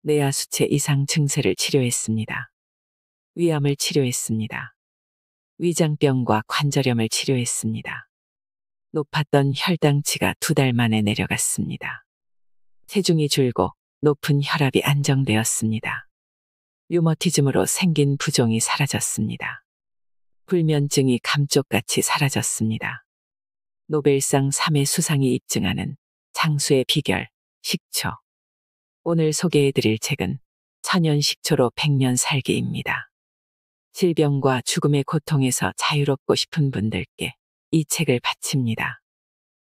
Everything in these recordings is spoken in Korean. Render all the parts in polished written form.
뇌하수체 이상 증세를 치료했습니다. 위암을 치료했습니다. 위장병과 관절염을 치료했습니다. 높았던 혈당치가 2달 만에 내려갔습니다. 체중이 줄고 높은 혈압이 안정되었습니다. 류머티즘으로 생긴 부종이 사라졌습니다. 불면증이 감쪽같이 사라졌습니다. 노벨상 3회 수상이 입증하는 장수의 비결, 식초. 오늘 소개해드릴 책은 천연식초로 100년 살기입니다. 질병과 죽음의 고통에서 자유롭고 싶은 분들께 이 책을 바칩니다.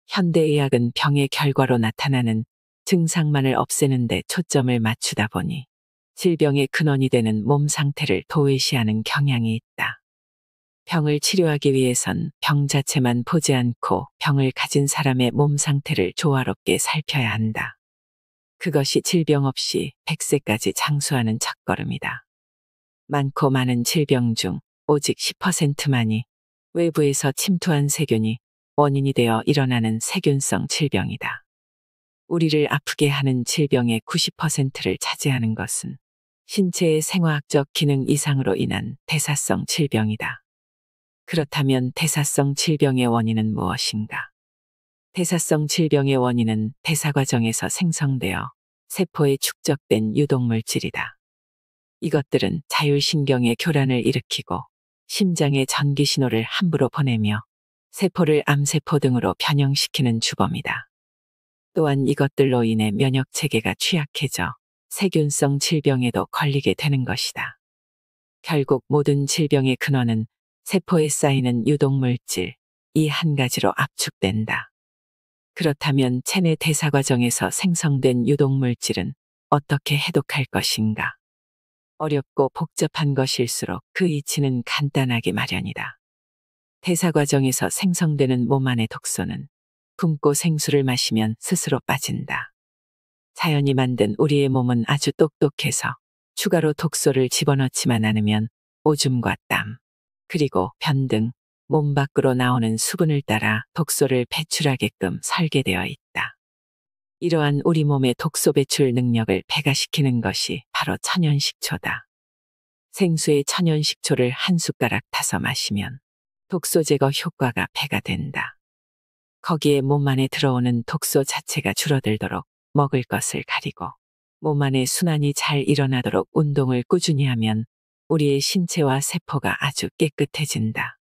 현대의학은 병의 결과로 나타나는 증상만을 없애는 데 초점을 맞추다 보니 질병의 근원이 되는 몸 상태를 도외시하는 경향이 있다. 병을 치료하기 위해선 병 자체만 보지 않고 병을 가진 사람의 몸 상태를 조화롭게 살펴야 한다. 그것이 질병 없이 100세까지 장수하는 첫걸음이다. 많고 많은 질병 중 오직 10%만이 외부에서 침투한 세균이 원인이 되어 일어나는 세균성 질병이다. 우리를 아프게 하는 질병의 90%를 차지하는 것은 신체의 생화학적 기능 이상으로 인한 대사성 질병이다. 그렇다면 대사성 질병의 원인은 무엇인가? 대사성 질병의 원인은 대사 과정에서 생성되어 세포에 축적된 유독물질이다. 이것들은 자율신경의 교란을 일으키고 심장의 전기신호를 함부로 보내며 세포를 암세포 등으로 변형시키는 주범이다. 또한 이것들로 인해 면역체계가 취약해져 세균성 질병에도 걸리게 되는 것이다. 결국 모든 질병의 근원은 세포에 쌓이는 유독물질, 이 한 가지로 압축된다. 그렇다면 체내 대사 과정에서 생성된 유독물질은 어떻게 해독할 것인가? 어렵고 복잡한 것일수록 그 이치는 간단하기 마련이다. 대사 과정에서 생성되는 몸 안의 독소는 굶고 생수를 마시면 스스로 빠진다. 자연이 만든 우리의 몸은 아주 똑똑해서 추가로 독소를 집어넣지만 않으면 오줌과 땀, 그리고 변 등 몸 밖으로 나오는 수분을 따라 독소를 배출하게끔 설계되어 있다. 이러한 우리 몸의 독소 배출 능력을 배가시키는 것이 바로 천연식초다. 생수에 천연식초를 한 숟가락 타서 마시면 독소 제거 효과가 배가 된다. 거기에 몸 안에 들어오는 독소 자체가 줄어들도록 먹을 것을 가리고 몸 안에 순환이 잘 일어나도록 운동을 꾸준히 하면 우리의 신체와 세포가 아주 깨끗해진다.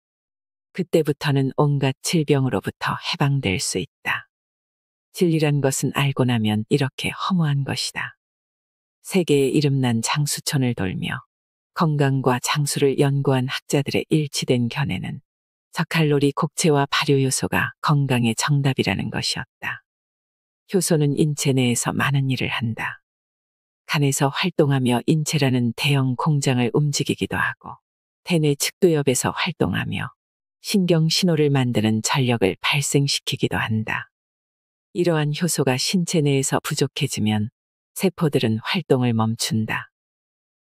그때부터는 온갖 질병으로부터 해방될 수 있다. 진리란 것은 알고 나면 이렇게 허무한 것이다. 세계에 이름난 장수촌을 돌며 건강과 장수를 연구한 학자들의 일치된 견해는 저칼로리 곡체와 발효 효소가 건강의 정답이라는 것이었다. 효소는 인체 내에서 많은 일을 한다. 간에서 활동하며 인체라는 대형 공장을 움직이기도 하고 대뇌 측두엽에서 활동하며 신경 신호를 만드는 전력을 발생시키기도 한다. 이러한 효소가 신체 내에서 부족해지면 세포들은 활동을 멈춘다.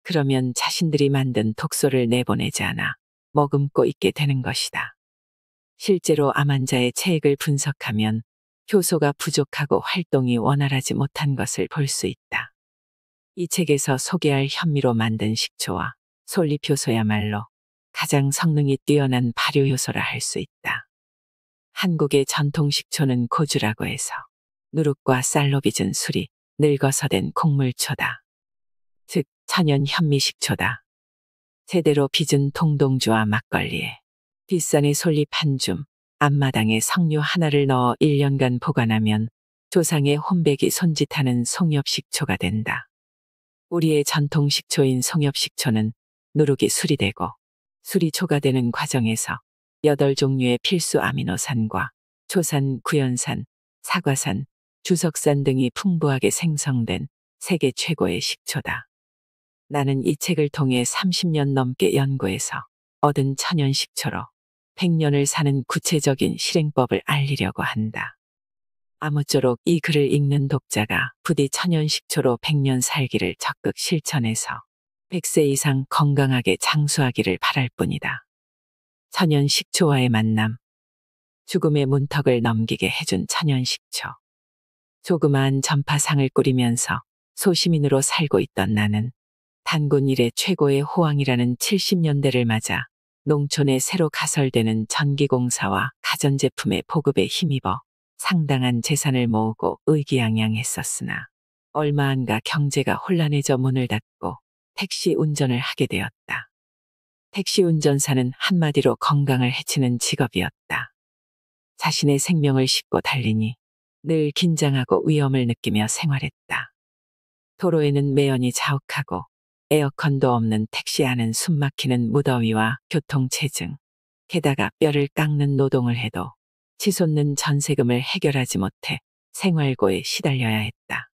그러면 자신들이 만든 독소를 내보내지 않아 머금고 있게 되는 것이다. 실제로 암 환자의 체액을 분석하면 효소가 부족하고 활동이 원활하지 못한 것을 볼 수 있다. 이 책에서 소개할 현미로 만든 식초와 솔잎효소야말로 가장 성능이 뛰어난 발효효소라 할 수 있다. 한국의 전통 식초는 고주라고 해서 누룩과 쌀로 빚은 술이 늙어서 된 곡물초다. 즉 천연 현미식초다. 제대로 빚은 통동주와 막걸리에 뒷산의 솔잎 한 줌, 앞마당에 석류 하나를 넣어 1년간 보관하면 조상의 혼백이 손짓하는 송엽식초가 된다. 우리의 전통 식초인 송엽식초는 누룩이 술이 되고 술이 초가 되는 과정에서 8종류의 필수 아미노산과 초산, 구연산, 사과산, 주석산 등이 풍부하게 생성된 세계 최고의 식초다. 나는 이 책을 통해 30년 넘게 연구해서 얻은 천연 식초로 100년을 사는 구체적인 실행법을 알리려고 한다. 아무쪼록 이 글을 읽는 독자가 부디 천연 식초로 100년 살기를 적극 실천해서 100세 이상 건강하게 장수하기를 바랄 뿐이다. 천연 식초와의 만남. 죽음의 문턱을 넘기게 해준 천연 식초. 조그마한 전파상을 꾸리면서 소시민으로 살고 있던 나는 단군 일의 최고의 호황이라는 70년대를 맞아 농촌에 새로 가설되는 전기공사와 가전제품의 보급에 힘입어 상당한 재산을 모으고 의기양양했었으나 얼마 안가 경제가 혼란해져 문을 닫고 택시 운전을 하게 되었다. 택시 운전사는 한마디로 건강을 해치는 직업이었다. 자신의 생명을 싣고 달리니 늘 긴장하고 위험을 느끼며 생활했다. 도로에는 매연이 자욱하고 에어컨도 없는 택시 안은 숨막히는 무더위와 교통체증, 게다가 뼈를 깎는 노동을 해도 치솟는 전세금을 해결하지 못해 생활고에 시달려야 했다.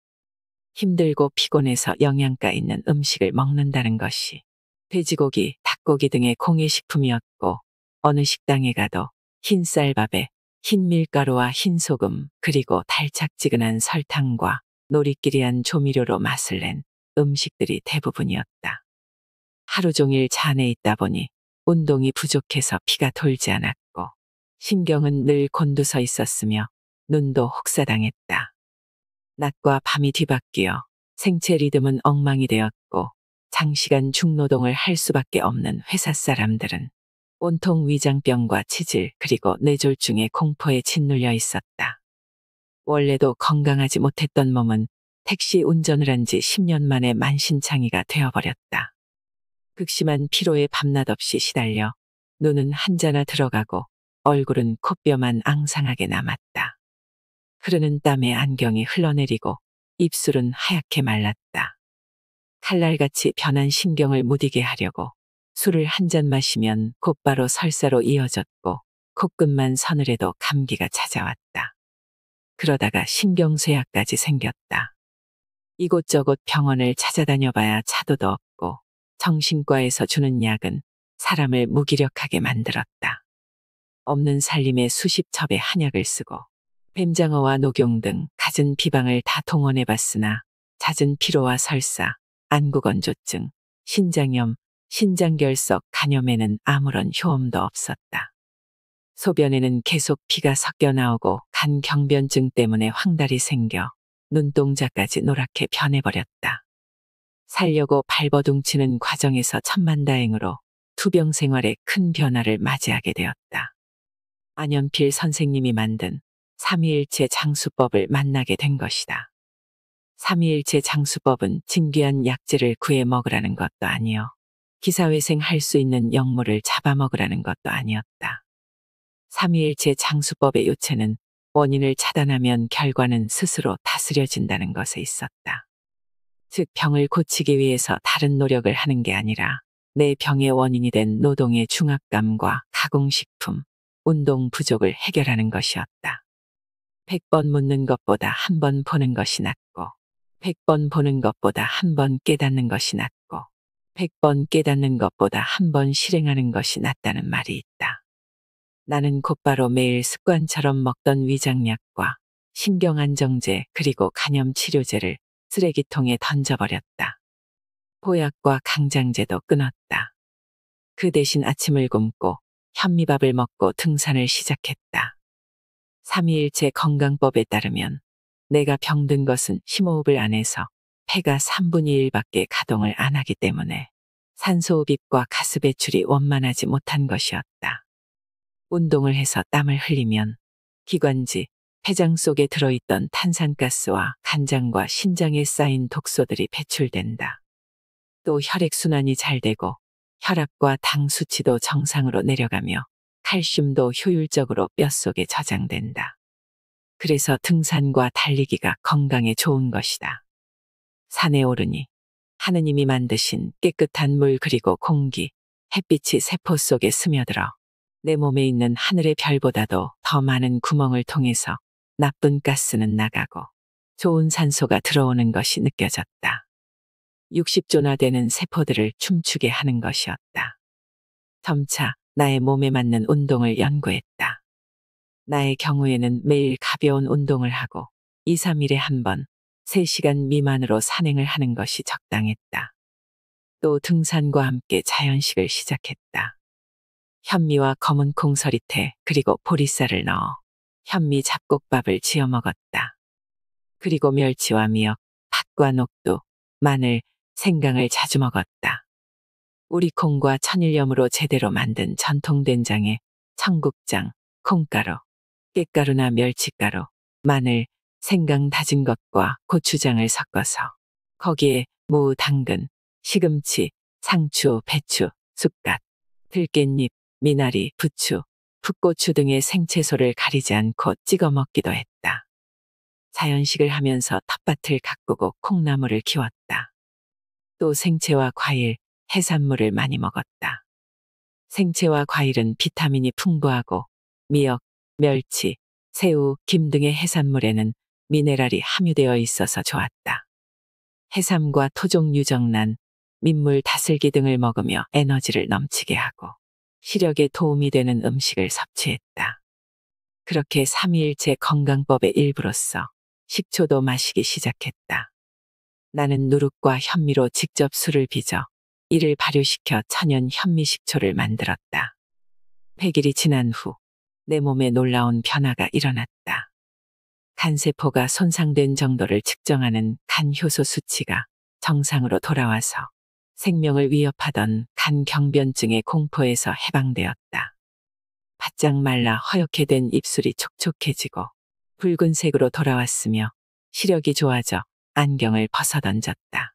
힘들고 피곤해서 영양가 있는 음식을 먹는다는 것이 돼지고기, 닭고기 등의 공예식품이었고 어느 식당에 가도 흰 쌀밥에 흰 밀가루와 흰 소금 그리고 달짝지근한 설탕과 노리끼리한 조미료로 맛을 낸 음식들이 대부분이었다. 하루 종일 잔에 있다 보니 운동이 부족해서 피가 돌지 않았고 신경은 늘 곤두서 있었으며 눈도 혹사당했다. 낮과 밤이 뒤바뀌어 생체 리듬은 엉망이 되었고 장시간 중노동을 할 수밖에 없는 회사 사람들은 온통 위장병과 치질 그리고 뇌졸중의 공포에 짓눌려 있었다. 원래도 건강하지 못했던 몸은 택시 운전을 한 지 10년 만에 만신창이가 되어버렸다. 극심한 피로에 밤낮 없이 시달려 눈은 한자나 들어가고 얼굴은 코뼈만 앙상하게 남았다. 흐르는 땀에 안경이 흘러내리고 입술은 하얗게 말랐다. 칼날같이 변한 신경을 무디게 하려고 술을 한 잔 마시면 곧바로 설사로 이어졌고 코끝만 서늘해도 감기가 찾아왔다. 그러다가 신경쇠약까지 생겼다. 이곳저곳 병원을 찾아다녀봐야 차도도 없고 정신과에서 주는 약은 사람을 무기력하게 만들었다. 없는 살림에 수십 첩의 한약을 쓰고 뱀장어와 녹용 등 갖은 비방을 다 동원해봤으나 잦은 피로와 설사, 안구건조증, 신장염, 신장결석, 간염에는 아무런 효험도 없었다. 소변에는 계속 피가 섞여 나오고 간경변증 때문에 황달이 생겨 눈동자까지 노랗게 변해버렸다. 살려고 발버둥치는 과정에서 천만다행으로 투병 생활에 큰 변화를 맞이하게 되었다. 안연필 선생님이 만든 삼위일체 장수법을 만나게 된 것이다. 삼위일체 장수법은 진귀한 약재를 구해 먹으라는 것도 아니요. 기사회생 할 수 있는 약물을 잡아먹으라는 것도 아니었다. 삼위일체 장수법의 요체는 원인을 차단하면 결과는 스스로 다스려진다는 것에 있었다. 즉 병을 고치기 위해서 다른 노력을 하는 게 아니라 내 병의 원인이 된 노동의 중압감과 가공식품, 운동 부족을 해결하는 것이었다. 100번 묻는 것보다 한 번 보는 것이 낫고 100번 보는 것보다 한 번 깨닫는 것이 낫고 100번 깨닫는 것보다 한 번 실행하는 것이 낫다는 말이 있다. 나는 곧바로 매일 습관처럼 먹던 위장약과 신경안정제 그리고 간염치료제를 쓰레기통에 던져버렸다. 보약과 강장제도 끊었다. 그 대신 아침을 굶고 현미밥을 먹고 등산을 시작했다. 삼위일체 건강법에 따르면 내가 병든 것은 심호흡을 안 해서 폐가 3분의 1밖에 가동을 안 하기 때문에 산소흡입과 가스 배출이 원만하지 못한 것이었다. 운동을 해서 땀을 흘리면 기관지, 폐장 속에 들어있던 탄산가스와 간장과 신장에 쌓인 독소들이 배출된다. 또 혈액순환이 잘 되고 혈압과 당 수치도 정상으로 내려가며 칼슘도 효율적으로 뼛속에 저장된다. 그래서 등산과 달리기가 건강에 좋은 것이다. 산에 오르니 하느님이 만드신 깨끗한 물 그리고 공기, 햇빛이 세포 속에 스며들어 내 몸에 있는 하늘의 별보다도 더 많은 구멍을 통해서 나쁜 가스는 나가고 좋은 산소가 들어오는 것이 느껴졌다. 60조나 되는 세포들을 춤추게 하는 것이었다. 점차 나의 몸에 맞는 운동을 연구했다. 나의 경우에는 매일 가벼운 운동을 하고 2, 3일에 한 번 3시간 미만으로 산행을 하는 것이 적당했다. 또 등산과 함께 자연식을 시작했다. 현미와 검은 콩서리태 그리고 보리쌀을 넣어 현미 잡곡밥을 지어 먹었다. 그리고 멸치와 미역, 팥과 녹두, 마늘, 생강을 자주 먹었다. 우리 콩과 천일염으로 제대로 만든 전통 된장에 청국장, 콩가루, 깻가루나 멸치가루, 마늘, 생강 다진 것과 고추장을 섞어서 거기에 무, 당근, 시금치, 상추, 배추, 쑥갓, 들깻잎, 미나리, 부추, 풋고추 등의 생채소를 가리지 않고 찍어 먹기도 했다. 자연식을 하면서 텃밭을 가꾸고 콩나물을 키웠다. 또 생채와 과일, 해산물을 많이 먹었다. 생채와 과일은 비타민이 풍부하고 미역, 멸치, 새우, 김 등의 해산물에는 미네랄이 함유되어 있어서 좋았다. 해삼과 토종 유정란, 민물 다슬기 등을 먹으며 에너지를 넘치게 하고 시력에 도움이 되는 음식을 섭취했다. 그렇게 삼위일체 건강법의 일부로서 식초도 마시기 시작했다. 나는 누룩과 현미로 직접 술을 빚어 이를 발효시켜 천연 현미식초를 만들었다. 100일이 지난 후 내 몸에 놀라운 변화가 일어났다. 간세포가 손상된 정도를 측정하는 간 효소 수치가 정상으로 돌아와서 생명을 위협하던 간 경변증의 공포에서 해방되었다. 바짝 말라 허옇게 된 입술이 촉촉해지고 붉은색으로 돌아왔으며 시력이 좋아져 안경을 벗어던졌다.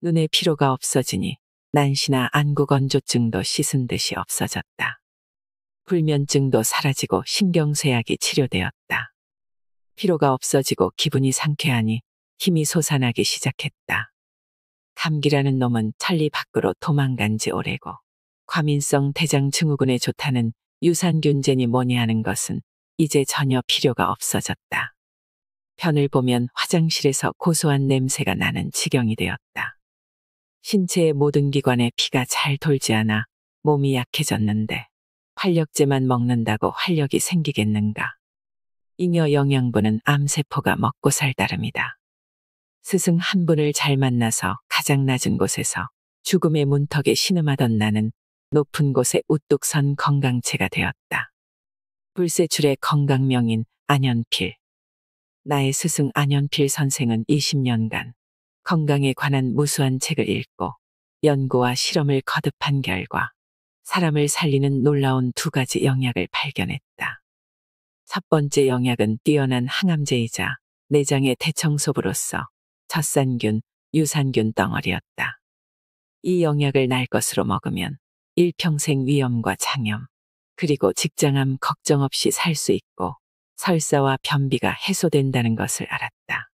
눈에 피로가 없어지니 난시나 안구건조증도 씻은 듯이 없어졌다. 불면증도 사라지고 신경쇠약이 치료되었다. 피로가 없어지고 기분이 상쾌하니 힘이 솟아나기 시작했다. 감기라는 놈은 천리 밖으로 도망간 지 오래고 과민성 대장 증후군에 좋다는 유산균제니 뭐니 하는 것은 이제 전혀 필요가 없어졌다. 편을 보면 화장실에서 고소한 냄새가 나는 지경이 되었다. 신체의 모든 기관에 피가 잘 돌지 않아 몸이 약해졌는데 활력제만 먹는다고 활력이 생기겠는가. 잉여 영양분은 암세포가 먹고 살 따름이다. 스승 한 분을 잘 만나서 가장 낮은 곳에서 죽음의 문턱에 신음하던 나는 높은 곳에 우뚝 선 건강체가 되었다. 불세출의 건강명인 안현필. 나의 스승 안현필 선생은 20년간 건강에 관한 무수한 책을 읽고 연구와 실험을 거듭한 결과 사람을 살리는 놀라운 2가지 영약을 발견했다. 첫 번째 영약은 뛰어난 항암제이자 내장의 대청소부로서 젖산균, 유산균 덩어리였다. 이 영약을 날 것으로 먹으면 일평생 위염과 장염, 그리고 직장암 걱정 없이 살 수 있고 설사와 변비가 해소된다는 것을 알았다.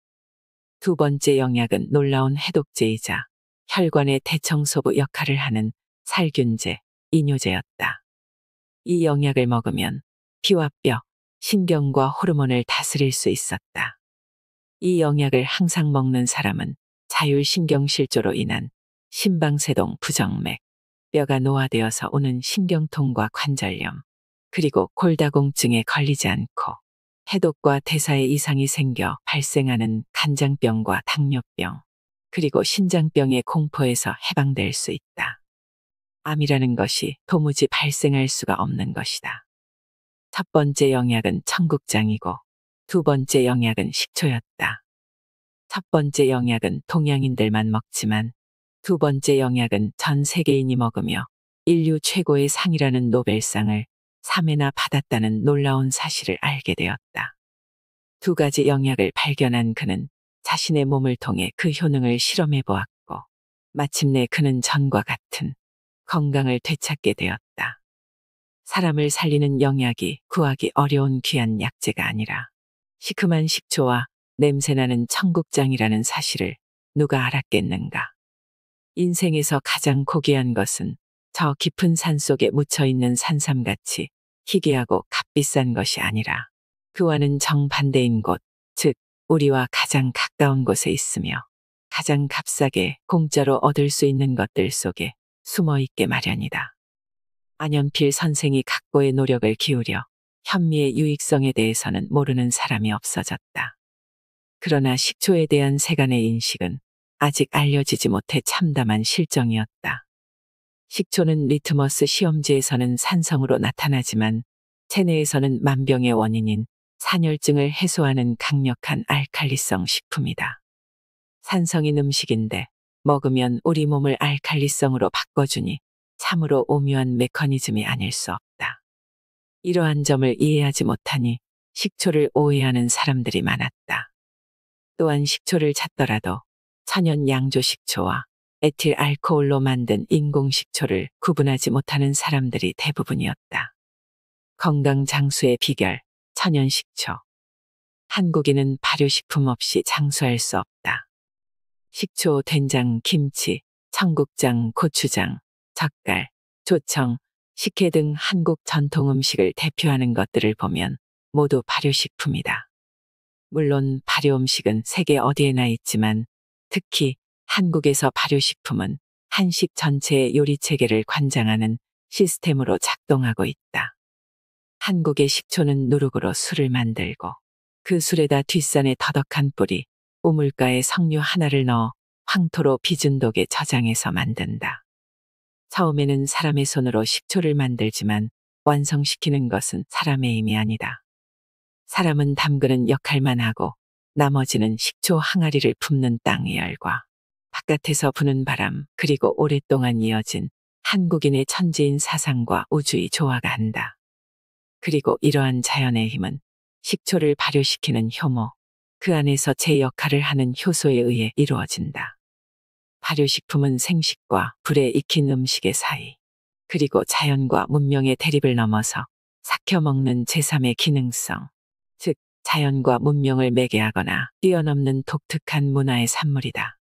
두 번째 영약은 놀라운 해독제이자 혈관의 대청소부 역할을 하는 살균제, 이뇨제였다. 이 영약을 먹으면 피와 뼈, 신경과 호르몬을 다스릴 수 있었다. 이 영약을 항상 먹는 사람은 자율신경실조로 인한 심방세동 부정맥, 뼈가 노화되어서 오는 신경통과 관절염, 그리고 골다공증에 걸리지 않고 해독과 대사에 이상이 생겨 발생하는 간장병과 당뇨병, 그리고 신장병의 공포에서 해방될 수 있다. 암이라는 것이 도무지 발생할 수가 없는 것이다. 첫 번째 영약은 청국장이고 두 번째 영약은 식초였다. 첫 번째 영약은 동양인들만 먹지만 두 번째 영약은 전 세계인이 먹으며 인류 최고의 상이라는 노벨상을 3회나 받았다는 놀라운 사실을 알게 되었다. 2가지 영약을 발견한 그는 자신의 몸을 통해 그 효능을 실험해 보았고 마침내 그는 전과 같은 건강을 되찾게 되었다. 사람을 살리는 영약이 구하기 어려운 귀한 약재가 아니라 시큼한 식초와 냄새나는 청국장이라는 사실을 누가 알았겠는가. 인생에서 가장 고귀한 것은 저 깊은 산 속에 묻혀있는 산삼같이 희귀하고 값비싼 것이 아니라 그와는 정반대인 곳, 즉 우리와 가장 가까운 곳에 있으며 가장 값싸게 공짜로 얻을 수 있는 것들 속에 숨어있게 마련이다. 안현필 선생이 각고의 노력을 기울여 현미의 유익성에 대해서는 모르는 사람이 없어졌다. 그러나 식초에 대한 세간의 인식은 아직 알려지지 못해 참담한 실정이었다. 식초는 리트머스 시험지에서는 산성으로 나타나지만 체내에서는 만병의 원인인 산열증을 해소하는 강력한 알칼리성 식품이다. 산성인 음식인데 먹으면 우리 몸을 알칼리성으로 바꿔주니 참으로 오묘한 메커니즘이 아닐 수 없다. 이러한 점을 이해하지 못하니 식초를 오해하는 사람들이 많았다. 또한 식초를 찾더라도 천연 양조 식초와 에틸 알코올로 만든 인공 식초를 구분하지 못하는 사람들이 대부분이었다. 건강 장수의 비결, 천연 식초. 한국인은 발효식품 없이 장수할 수 없다. 식초, 된장, 김치, 청국장, 고추장, 젓갈, 조청, 식혜 등 한국 전통 음식을 대표하는 것들을 보면 모두 발효식품이다. 물론 발효 음식은 세계 어디에나 있지만 특히 한국에서 발효식품은 한식 전체의 요리 체계를 관장하는 시스템으로 작동하고 있다. 한국의 식초는 누룩으로 술을 만들고 그 술에다 뒷산의 터덕한 뿌리, 우물가에 석류 하나를 넣어 황토로 빚은 독에 저장해서 만든다. 처음에는 사람의 손으로 식초를 만들지만 완성시키는 것은 사람의 힘이 아니다. 사람은 담그는 역할만 하고 나머지는 식초 항아리를 품는 땅의 열과 바깥에서 부는 바람 그리고 오랫동안 이어진 한국인의 천지인 사상과 우주의 조화가 한다. 그리고 이러한 자연의 힘은 식초를 발효시키는 효모, 그 안에서 제 역할을 하는 효소에 의해 이루어진다. 발효식품은 생식과 불에 익힌 음식의 사이, 그리고 자연과 문명의 대립을 넘어서 삭혀 먹는 제3의 기능성, 즉 자연과 문명을 매개하거나 뛰어넘는 독특한 문화의 산물이다.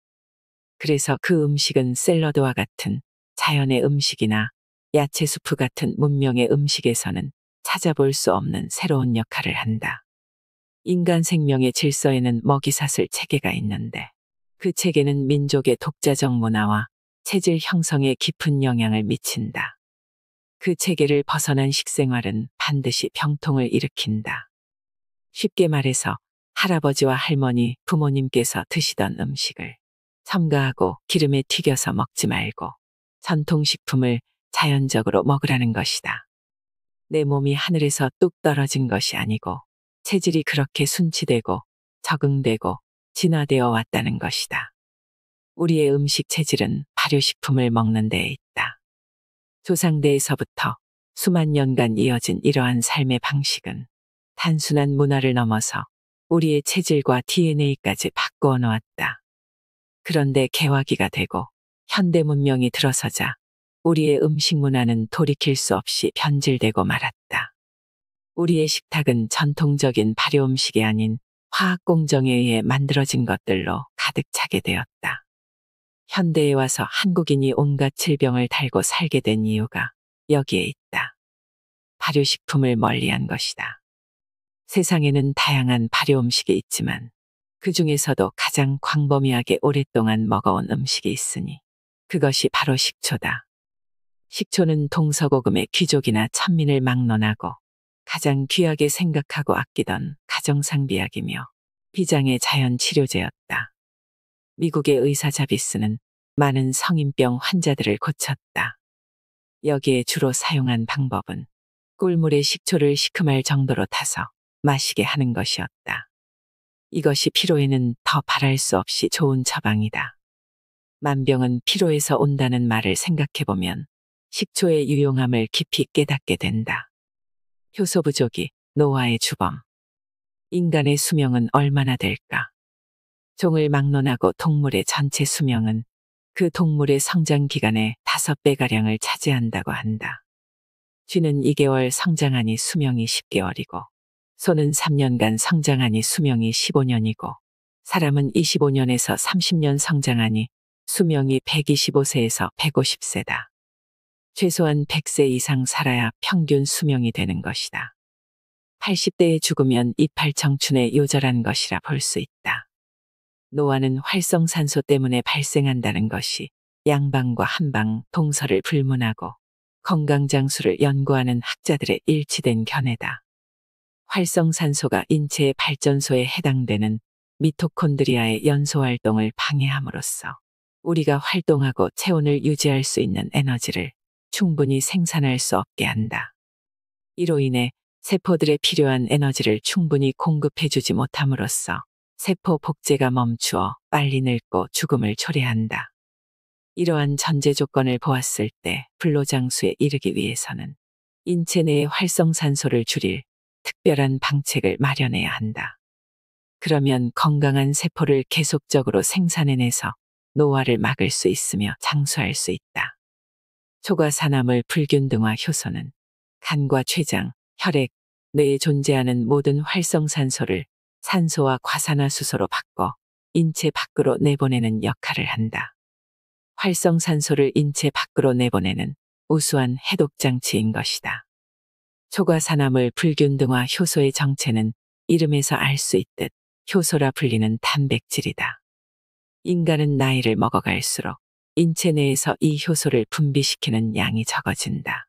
그래서 그 음식은 샐러드와 같은 자연의 음식이나 야채 수프 같은 문명의 음식에서는 찾아볼 수 없는 새로운 역할을 한다. 인간 생명의 질서에는 먹이사슬 체계가 있는데 그 체계는 민족의 독자적 문화와 체질 형성에 깊은 영향을 미친다. 그 체계를 벗어난 식생활은 반드시 병통을 일으킨다. 쉽게 말해서 할아버지와 할머니, 부모님께서 드시던 음식을 첨가하고 기름에 튀겨서 먹지 말고 전통식품을 자연적으로 먹으라는 것이다. 내 몸이 하늘에서 뚝 떨어진 것이 아니고 체질이 그렇게 순치되고 적응되고 진화되어 왔다는 것이다. 우리의 음식 체질은 발효식품을 먹는 데에 있다. 조상대에서부터 수만 년간 이어진 이러한 삶의 방식은 단순한 문화를 넘어서 우리의 체질과 DNA까지 바꾸어 놓았다. 그런데 개화기가 되고 현대 문명이 들어서자 우리의 음식 문화는 돌이킬 수 없이 변질되고 말았다. 우리의 식탁은 전통적인 발효 음식이 아닌 화학 공정에 의해 만들어진 것들로 가득 차게 되었다. 현대에 와서 한국인이 온갖 질병을 달고 살게 된 이유가 여기에 있다. 발효식품을 멀리한 것이다. 세상에는 다양한 발효 음식이 있지만 그 중에서도 가장 광범위하게 오랫동안 먹어온 음식이 있으니 그것이 바로 식초다. 식초는 동서고금의 귀족이나 천민을 막론하고 가장 귀하게 생각하고 아끼던 가정상비약이며 비장의 자연 치료제였다. 미국의 의사 자비스는 많은 성인병 환자들을 고쳤다. 여기에 주로 사용한 방법은 꿀물에 식초를 시큼할 정도로 타서 마시게 하는 것이었다. 이것이 피로에는 더 바랄 수 없이 좋은 처방이다. 만병은 피로에서 온다는 말을 생각해보면 식초의 유용함을 깊이 깨닫게 된다. 효소 부족이 노화의 주범. 인간의 수명은 얼마나 될까? 종을 막론하고 동물의 전체 수명은 그 동물의 성장 기간의 5배가량을 차지한다고 한다. 쥐는 2개월 성장하니 수명이 10개월이고 소는 3년간 성장하니 수명이 15년이고 사람은 25년에서 30년 성장하니 수명이 125세에서 150세다. 최소한 100세 이상 살아야 평균 수명이 되는 것이다. 80대에 죽으면 이팔 청춘에 요절한 것이라 볼 수 있다. 노화는 활성산소 때문에 발생한다는 것이 양방과 한방 동서를 불문하고 건강장수를 연구하는 학자들의 일치된 견해다. 활성산소가 인체의 발전소에 해당되는 미토콘드리아의 연소활동을 방해함으로써 우리가 활동하고 체온을 유지할 수 있는 에너지를 충분히 생산할 수 없게 한다. 이로 인해 세포들에 필요한 에너지를 충분히 공급해주지 못함으로써 세포 복제가 멈추어 빨리 늙고 죽음을 초래한다. 이러한 전제 조건을 보았을 때 불로장수에 이르기 위해서는 인체 내의 활성산소를 줄일 특별한 방책을 마련해야 한다. 그러면 건강한 세포를 계속적으로 생산해내서 노화를 막을 수 있으며 장수할 수 있다. 초과산화물 불균등화 효소는 간과 췌장, 혈액, 뇌에 존재하는 모든 활성산소를 산소와 과산화수소로 바꿔 인체 밖으로 내보내는 역할을 한다. 활성산소를 인체 밖으로 내보내는 우수한 해독장치인 것이다. 초과산화물 불균등화 효소의 정체는 이름에서 알 수 있듯 효소라 불리는 단백질이다. 인간은 나이를 먹어갈수록 인체 내에서 이 효소를 분비시키는 양이 적어진다.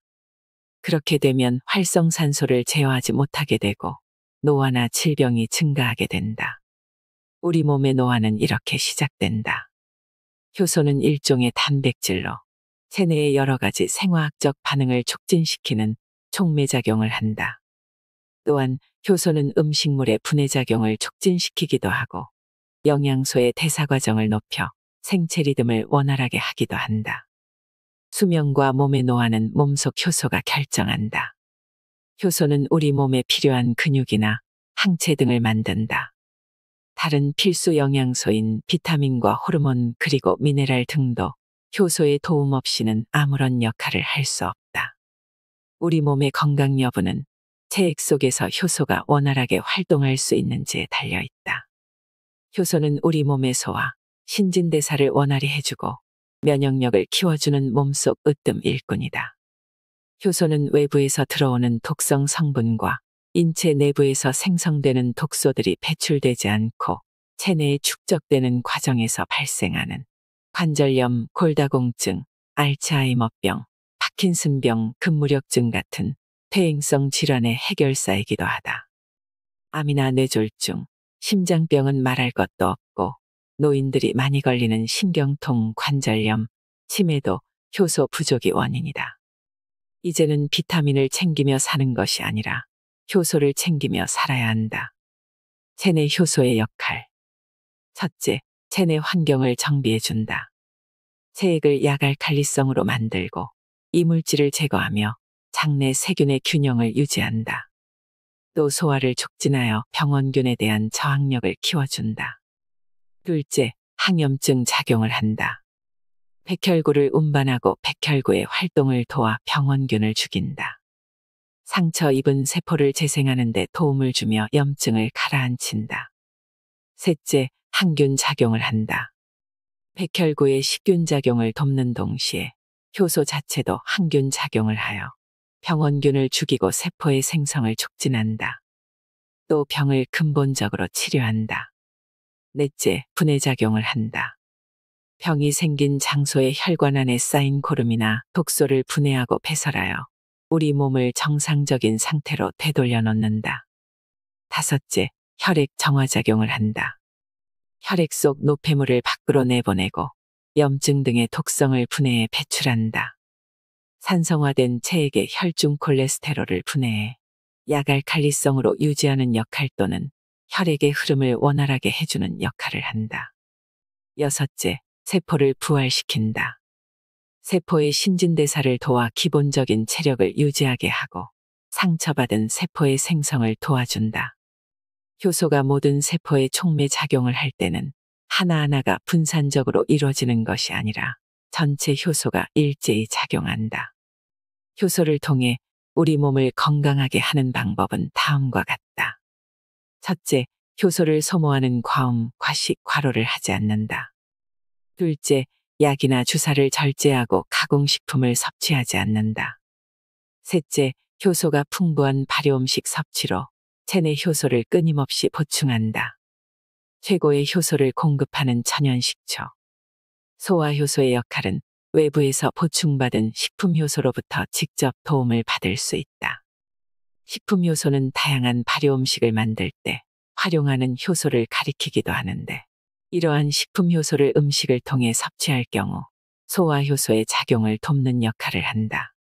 그렇게 되면 활성산소를 제어하지 못하게 되고 노화나 질병이 증가하게 된다. 우리 몸의 노화는 이렇게 시작된다. 효소는 일종의 단백질로 체내의 여러 가지 생화학적 반응을 촉진시키는 촉매작용을 한다. 또한 효소는 음식물의 분해작용을 촉진시키기도 하고 영양소의 대사과정을 높여 생체 리듬을 원활하게 하기도 한다. 수명과 몸의 노화는 몸속 효소가 결정한다. 효소는 우리 몸에 필요한 근육이나 항체 등을 만든다. 다른 필수 영양소인 비타민과 호르몬 그리고 미네랄 등도 효소의 도움 없이는 아무런 역할을 할 수 없다. 우리 몸의 건강 여부는 체액 속에서 효소가 원활하게 활동할 수 있는지에 달려 있다. 효소는 우리 몸의 소화, 신진대사를 원활히 해주고 면역력을 키워주는 몸속 으뜸 일꾼이다. 효소는 외부에서 들어오는 독성 성분과 인체 내부에서 생성되는 독소들이 배출되지 않고 체내에 축적되는 과정에서 발생하는 관절염, 골다공증, 알츠하이머병, 파킨슨병, 근무력증 같은 퇴행성 질환의 해결사이기도 하다. 암이나 뇌졸중, 심장병은 말할 것도 없고 노인들이 많이 걸리는 신경통, 관절염, 치매도 효소 부족이 원인이다. 이제는 비타민을 챙기며 사는 것이 아니라 효소를 챙기며 살아야 한다. 체내 효소의 역할. 첫째, 체내 환경을 정비해준다. 체액을 야갈칼리성으로 만들고 이물질을 제거하며 장내 세균의 균형을 유지한다. 또 소화를 촉진하여 병원균에 대한 저항력을 키워준다. 둘째, 항염증 작용을 한다. 백혈구를 운반하고 백혈구의 활동을 도와 병원균을 죽인다. 상처 입은 세포를 재생하는 데 도움을 주며 염증을 가라앉힌다. 셋째, 항균 작용을 한다. 백혈구의 식균 작용을 돕는 동시에 효소 자체도 항균 작용을 하여 병원균을 죽이고 세포의 생성을 촉진한다. 또 병을 근본적으로 치료한다. 넷째, 분해작용을 한다. 병이 생긴 장소의 혈관 안에 쌓인 고름이나 독소를 분해하고 배설하여 우리 몸을 정상적인 상태로 되돌려 놓는다. 다섯째, 혈액 정화작용을 한다. 혈액 속 노폐물을 밖으로 내보내고 염증 등의 독성을 분해해 배출한다. 산성화된 체액의 혈중 콜레스테롤을 분해해 야갈칼리성으로 유지하는 역할 또는 혈액의 흐름을 원활하게 해주는 역할을 한다. 여섯째, 세포를 부활시킨다. 세포의 신진대사를 도와 기본적인 체력을 유지하게 하고 상처받은 세포의 생성을 도와준다. 효소가 모든 세포에 촉매 작용을 할 때는 하나하나가 분산적으로 이루어지는 것이 아니라 전체 효소가 일제히 작용한다. 효소를 통해 우리 몸을 건강하게 하는 방법은 다음과 같다. 첫째, 효소를 소모하는 과음, 과식, 과로를 하지 않는다. 둘째, 약이나 주사를 절제하고 가공식품을 섭취하지 않는다. 셋째, 효소가 풍부한 발효음식 섭취로 체내 효소를 끊임없이 보충한다. 최고의 효소를 공급하는 천연식초. 소화효소의 역할은 외부에서 보충받은 식품효소로부터 직접 도움을 받을 수 있다. 식품효소는 다양한 발효음식을 만들 때 활용하는 효소를 가리키기도 하는데 이러한 식품효소를 음식을 통해 섭취할 경우 소화효소의 작용을 돕는 역할을 한다.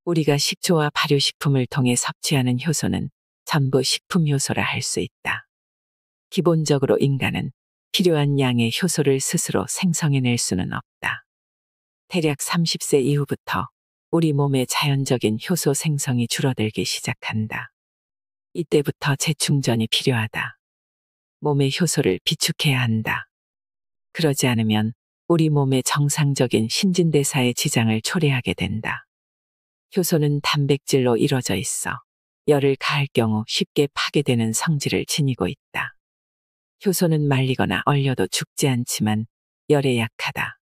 우리가 식초와 발효식품을 통해 섭취하는 효소는 전부 식품효소라 할 수 있다. 기본적으로 인간은 필요한 양의 효소를 스스로 생성해낼 수는 없다. 대략 30세 이후부터 우리 몸의 자연적인 효소 생성이 줄어들기 시작한다. 이때부터 재충전이 필요하다. 몸의 효소를 비축해야 한다. 그러지 않으면 우리 몸의 정상적인 신진대사의 지장을 초래하게 된다. 효소는 단백질로 이루어져 있어 열을 가할 경우 쉽게 파괴되는 성질을 지니고 있다. 효소는 말리거나 얼려도 죽지 않지만 열에 약하다.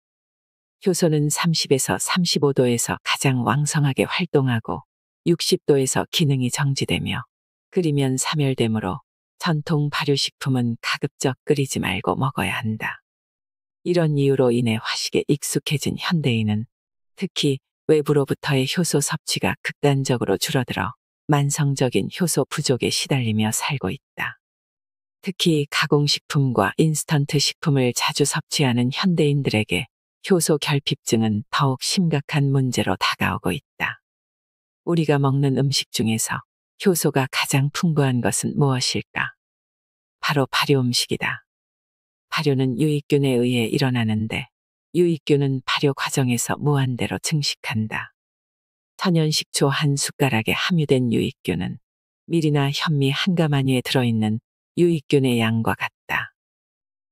효소는 30에서 35도에서 가장 왕성하게 활동하고 60도에서 기능이 정지되며 끓이면 사멸되므로 전통 발효식품은 가급적 끓이지 말고 먹어야 한다. 이런 이유로 인해 화식에 익숙해진 현대인은 특히 외부로부터의 효소 섭취가 극단적으로 줄어들어 만성적인 효소 부족에 시달리며 살고 있다. 특히 가공식품과 인스턴트 식품을 자주 섭취하는 현대인들에게 효소 결핍증은 더욱 심각한 문제로 다가오고 있다. 우리가 먹는 음식 중에서 효소가 가장 풍부한 것은 무엇일까? 바로 발효 음식이다. 발효는 유익균에 의해 일어나는데 유익균은 발효 과정에서 무한대로 증식한다. 천연 식초 한 숟가락에 함유된 유익균은 밀이나 현미 한 가마니에 들어있는 유익균의 양과 같다.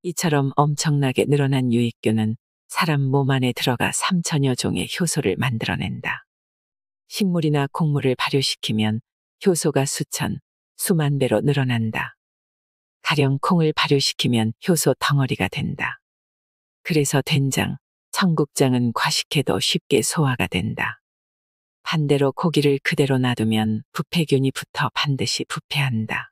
이처럼 엄청나게 늘어난 유익균은 사람 몸 안에 들어가 3천여 종의 효소를 만들어낸다. 식물이나 곡물을 발효시키면 효소가 수천, 수만 배로 늘어난다. 가령 콩을 발효시키면 효소 덩어리가 된다. 그래서 된장, 청국장은 과식해도 쉽게 소화가 된다. 반대로 고기를 그대로 놔두면 부패균이 붙어 반드시 부패한다.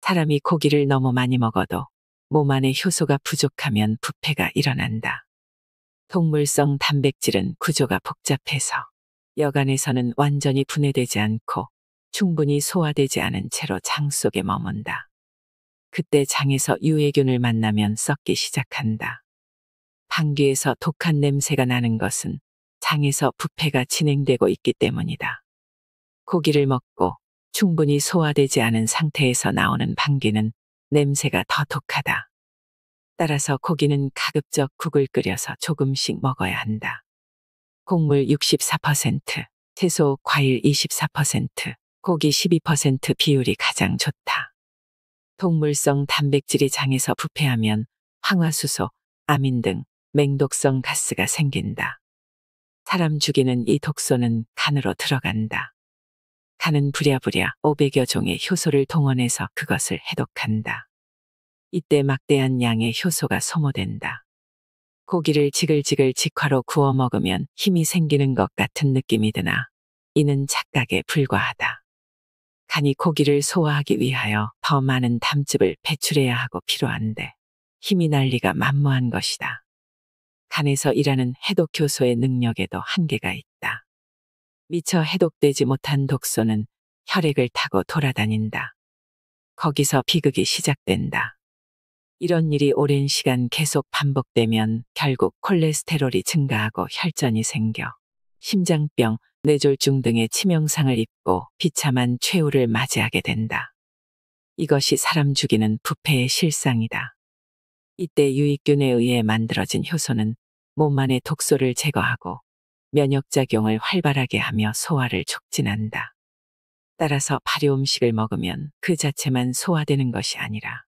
사람이 고기를 너무 많이 먹어도 몸 안에 효소가 부족하면 부패가 일어난다. 동물성 단백질은 구조가 복잡해서 여간에서는 완전히 분해되지 않고 충분히 소화되지 않은 채로 장 속에 머문다. 그때 장에서 유해균을 만나면 썩기 시작한다. 방귀에서 독한 냄새가 나는 것은 장에서 부패가 진행되고 있기 때문이다. 고기를 먹고 충분히 소화되지 않은 상태에서 나오는 방귀는 냄새가 더 독하다. 따라서 고기는 가급적 국을 끓여서 조금씩 먹어야 한다. 곡물 64%, 채소, 과일 24%, 고기 12% 비율이 가장 좋다. 동물성 단백질이 장에서 부패하면 황화수소, 아민 등 맹독성 가스가 생긴다. 사람 죽이는 이 독소는 간으로 들어간다. 간은 부랴부랴 500여 종의 효소를 동원해서 그것을 해독한다. 이때 막대한 양의 효소가 소모된다. 고기를 지글지글 직화로 구워 먹으면 힘이 생기는 것 같은 느낌이 드나 이는 착각에 불과하다. 간이 고기를 소화하기 위하여 더 많은 담즙을 배출해야 하고 필요한데 힘이 날 리가 만무한 것이다. 간에서 일하는 해독효소의 능력에도 한계가 있다. 미처 해독되지 못한 독소는 혈액을 타고 돌아다닌다. 거기서 비극이 시작된다. 이런 일이 오랜 시간 계속 반복되면 결국 콜레스테롤이 증가하고 혈전이 생겨 심장병, 뇌졸중 등의 치명상을 입고 비참한 최후를 맞이하게 된다. 이것이 사람 죽이는 부패의 실상이다. 이때 유익균에 의해 만들어진 효소는 몸 안의 독소를 제거하고 면역작용을 활발하게 하며 소화를 촉진한다. 따라서 발효 음식을 먹으면 그 자체만 소화되는 것이 아니라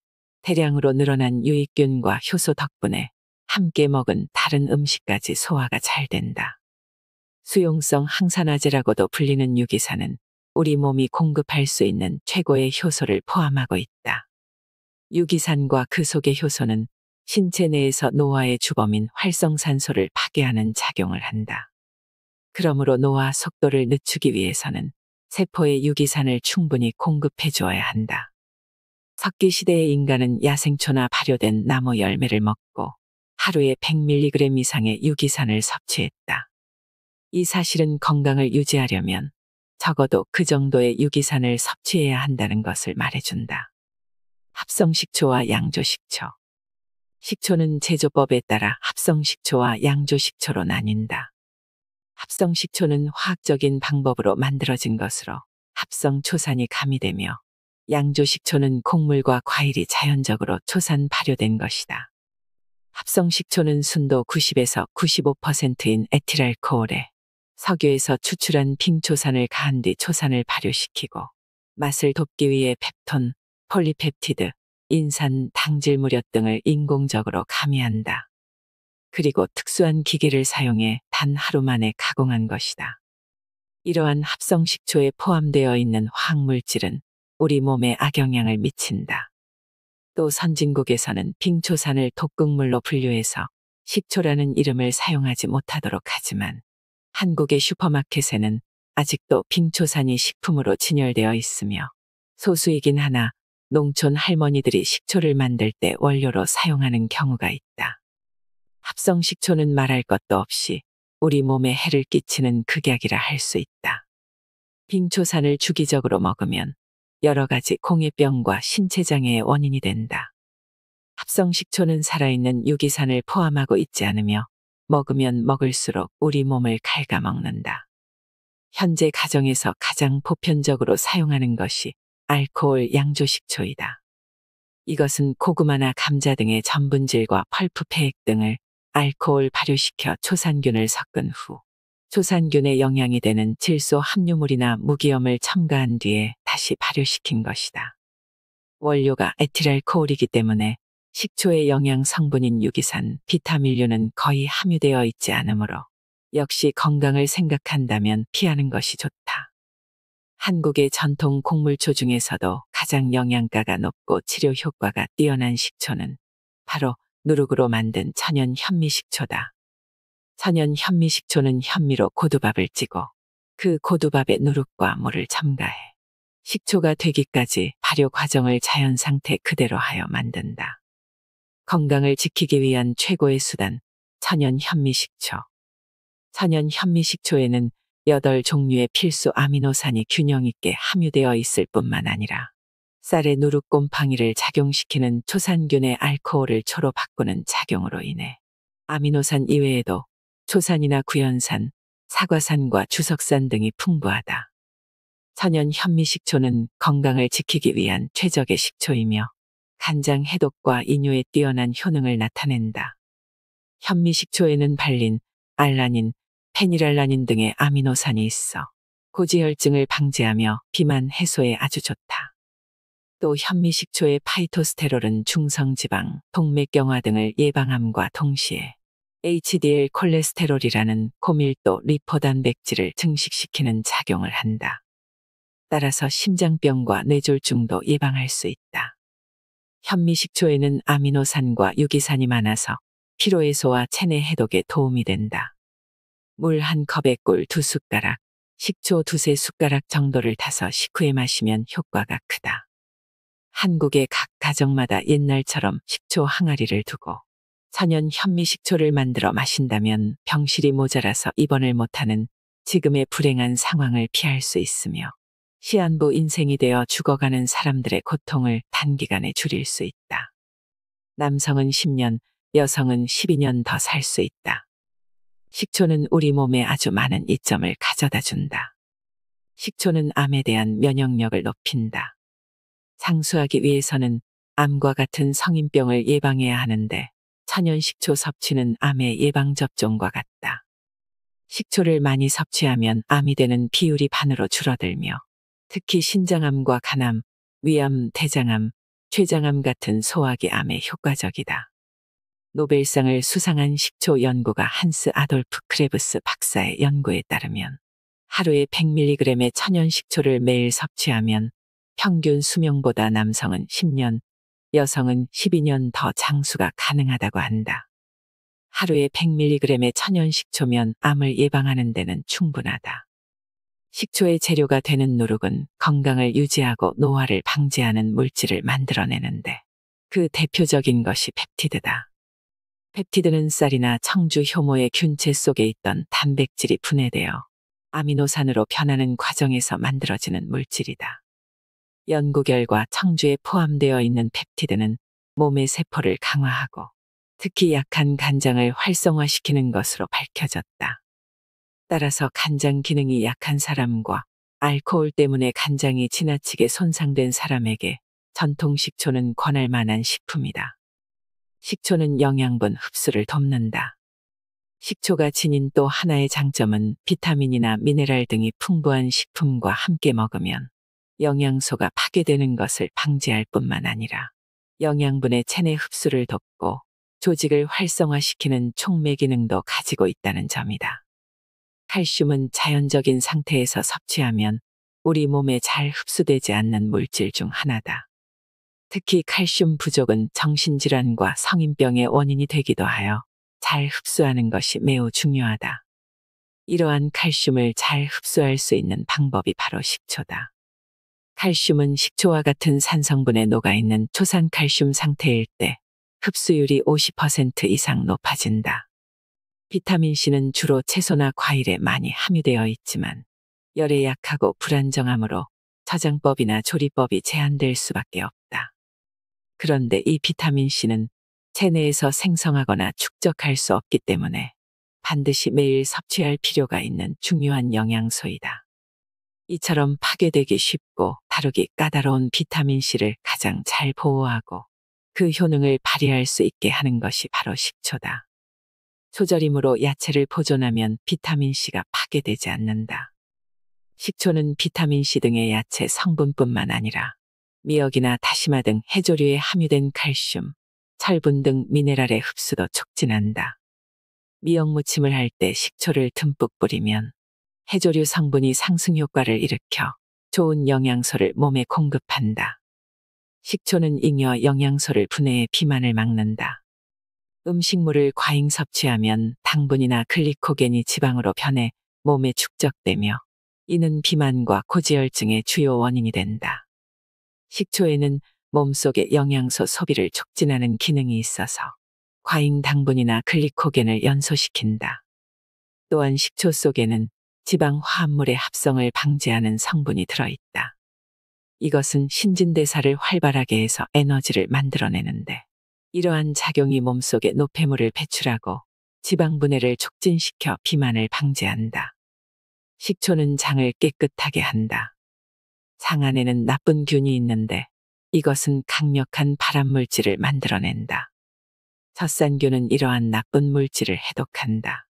대량으로 늘어난 유익균과 효소 덕분에 함께 먹은 다른 음식까지 소화가 잘 된다. 수용성 항산화제라고도 불리는 유기산은 우리 몸이 공급할 수 있는 최고의 효소를 포함하고 있다. 유기산과 그 속의 효소는 신체 내에서 노화의 주범인 활성산소를 파괴하는 작용을 한다. 그러므로 노화 속도를 늦추기 위해서는 세포에 유기산을 충분히 공급해 주어야 한다. 석기시대의 인간은 야생초나 발효된 나무 열매를 먹고 하루에 100mg 이상의 유기산을 섭취했다. 이 사실은 건강을 유지하려면 적어도 그 정도의 유기산을 섭취해야 한다는 것을 말해준다. 합성식초와 양조식초. 식초는 제조법에 따라 합성식초와 양조식초로 나뉜다. 합성식초는 화학적인 방법으로 만들어진 것으로 합성초산이 가미되며 양조식초는 곡물과 과일이 자연적으로 초산 발효된 것이다. 합성식초는 순도 90에서 95%인 에틸알코올에 석유에서 추출한 빙초산을 가한 뒤 초산을 발효시키고 맛을 돋기 위해 펩톤, 폴리펩티드, 인산, 당질무렵 등을 인공적으로 가미한다. 그리고 특수한 기계를 사용해 단 하루 만에 가공한 것이다. 이러한 합성식초에 포함되어 있는 화학물질은 우리 몸에 악영향을 미친다. 또 선진국에서는 빙초산을 독극물로 분류해서 식초라는 이름을 사용하지 못하도록 하지만 한국의 슈퍼마켓에는 아직도 빙초산이 식품으로 진열되어 있으며 소수이긴 하나 농촌 할머니들이 식초를 만들 때 원료로 사용하는 경우가 있다. 합성식초는 말할 것도 없이 우리 몸에 해를 끼치는 극약이라 할 수 있다. 빙초산을 주기적으로 먹으면 여러 가지 공해병과 신체장애의 원인이 된다. 합성식초는 살아있는 유기산을 포함하고 있지 않으며 먹으면 먹을수록 우리 몸을 갉아먹는다. 현재 가정에서 가장 보편적으로 사용하는 것이 알코올 양조식초이다. 이것은 고구마나 감자 등의 전분질과 펄프 폐액 등을 알코올 발효시켜 초산균을 섞은 후 초산균에 영양이 되는 질소 함유물이나 무기염을 첨가한 뒤에 다시 발효시킨 것이다. 원료가 에틸알코올이기 때문에 식초의 영양 성분인 유기산, 비타민류는 거의 함유되어 있지 않으므로 역시 건강을 생각한다면 피하는 것이 좋다. 한국의 전통 곡물초 중에서도 가장 영양가가 높고 치료 효과가 뛰어난 식초는 바로 누룩으로 만든 천연 현미식초다. 천연 현미식초는 현미로 고두밥을 찌고 그 고두밥에 누룩과 물을 첨가해 식초가 되기까지 발효 과정을 자연 상태 그대로 하여 만든다. 건강을 지키기 위한 최고의 수단, 천연 현미식초. 천연 현미식초에는 8종류의 필수 아미노산이 균형 있게 함유되어 있을 뿐만 아니라 쌀의 누룩 곰팡이를 작용시키는 초산균의 알코올을 초로 바꾸는 작용으로 인해 아미노산 이외에도 초산이나 구연산, 사과산과 주석산 등이 풍부하다. 천연 현미식초는 건강을 지키기 위한 최적의 식초이며 간장 해독과 이뇨에 뛰어난 효능을 나타낸다. 현미식초에는 발린, 알라닌, 페닐알라닌 등의 아미노산이 있어 고지혈증을 방지하며 비만 해소에 아주 좋다. 또 현미식초의 파이토스테롤은 중성지방, 동맥경화 등을 예방함과 동시에 HDL 콜레스테롤이라는 고밀도 리포단백질을 증식시키는 작용을 한다. 따라서 심장병과 뇌졸중도 예방할 수 있다. 현미식초에는 아미노산과 유기산이 많아서 피로해소와 체내 해독에 도움이 된다. 물 한 컵에 꿀 2숟가락, 식초 2~3숟가락 정도를 타서 식후에 마시면 효과가 크다. 한국의 각 가정마다 옛날처럼 식초 항아리를 두고 천연 현미식초를 만들어 마신다면 병실이 모자라서 입원을 못하는 지금의 불행한 상황을 피할 수 있으며 시한부 인생이 되어 죽어가는 사람들의 고통을 단기간에 줄일 수 있다. 남성은 10년, 여성은 12년 더 살 수 있다. 식초는 우리 몸에 아주 많은 이점을 가져다 준다. 식초는 암에 대한 면역력을 높인다. 장수하기 위해서는 암과 같은 성인병을 예방해야 하는데 천연 식초 섭취는 암의 예방접종과 같다. 식초를 많이 섭취하면 암이 되는 비율이 반으로 줄어들며 특히 신장암과 간암, 위암, 대장암, 췌장암 같은 소화기 암에 효과적이다. 노벨상을 수상한 식초 연구가 한스 아돌프 크레브스 박사의 연구에 따르면 하루에 100mg의 천연 식초를 매일 섭취하면 평균 수명보다 남성은 10년, 여성은 12년 더 장수가 가능하다고 한다. 하루에 100mg의 천연 식초면 암을 예방하는 데는 충분하다. 식초의 재료가 되는 누룩은 건강을 유지하고 노화를 방지하는 물질을 만들어내는데 그 대표적인 것이 펩티드다. 펩티드는 쌀이나 청주 효모의 균체 속에 있던 단백질이 분해되어 아미노산으로 변하는 과정에서 만들어지는 물질이다. 연구 결과 청주에 포함되어 있는 펩티드는 몸의 세포를 강화하고 특히 약한 간장을 활성화시키는 것으로 밝혀졌다. 따라서 간장 기능이 약한 사람과 알코올 때문에 간장이 지나치게 손상된 사람에게 전통식초는 권할 만한 식품이다. 식초는 영양분 흡수를 돕는다. 식초가 지닌 또 하나의 장점은 비타민이나 미네랄 등이 풍부한 식품과 함께 먹으면 영양소가 파괴되는 것을 방지할 뿐만 아니라 영양분의 체내 흡수를 돕고 조직을 활성화시키는 촉매 기능도 가지고 있다는 점이다. 칼슘은 자연적인 상태에서 섭취하면 우리 몸에 잘 흡수되지 않는 물질 중 하나다. 특히 칼슘 부족은 정신질환과 성인병의 원인이 되기도 하여 잘 흡수하는 것이 매우 중요하다. 이러한 칼슘을 잘 흡수할 수 있는 방법이 바로 식초다. 칼슘은 식초와 같은 산성분에 녹아있는 초산칼슘 상태일 때 흡수율이 50% 이상 높아진다. 비타민C는 주로 채소나 과일에 많이 함유되어 있지만 열에 약하고 불안정하므로 저장법이나 조리법이 제한될 수밖에 없다. 그런데 이 비타민C는 체내에서 생성하거나 축적할 수 없기 때문에 반드시 매일 섭취할 필요가 있는 중요한 영양소이다. 이처럼 파괴되기 쉽고 다루기 까다로운 비타민C를 가장 잘 보호하고 그 효능을 발휘할 수 있게 하는 것이 바로 식초다. 초절임으로 야채를 보존하면 비타민C가 파괴되지 않는다. 식초는 비타민C 등의 야채 성분뿐만 아니라 미역이나 다시마 등 해조류에 함유된 칼슘, 철분 등 미네랄의 흡수도 촉진한다. 미역 무침을 할 때 식초를 듬뿍 뿌리면 해조류 성분이 상승 효과를 일으켜 좋은 영양소를 몸에 공급한다. 식초는 잉여 영양소를 분해해 비만을 막는다. 음식물을 과잉 섭취하면 당분이나 글리코겐이 지방으로 변해 몸에 축적되며 이는 비만과 고지혈증의 주요 원인이 된다. 식초에는 몸속의 영양소 소비를 촉진하는 기능이 있어서 과잉 당분이나 글리코겐을 연소시킨다. 또한 식초 속에는 지방 화합물의 합성을 방지하는 성분이 들어있다. 이것은 신진대사를 활발하게 해서 에너지를 만들어내는데 이러한 작용이 몸속에 노폐물을 배출하고 지방 분해를 촉진시켜 비만을 방지한다. 식초는 장을 깨끗하게 한다. 장 안에는 나쁜 균이 있는데 이것은 강력한 발암물질을 만들어낸다. 젖산균은 이러한 나쁜 물질을 해독한다.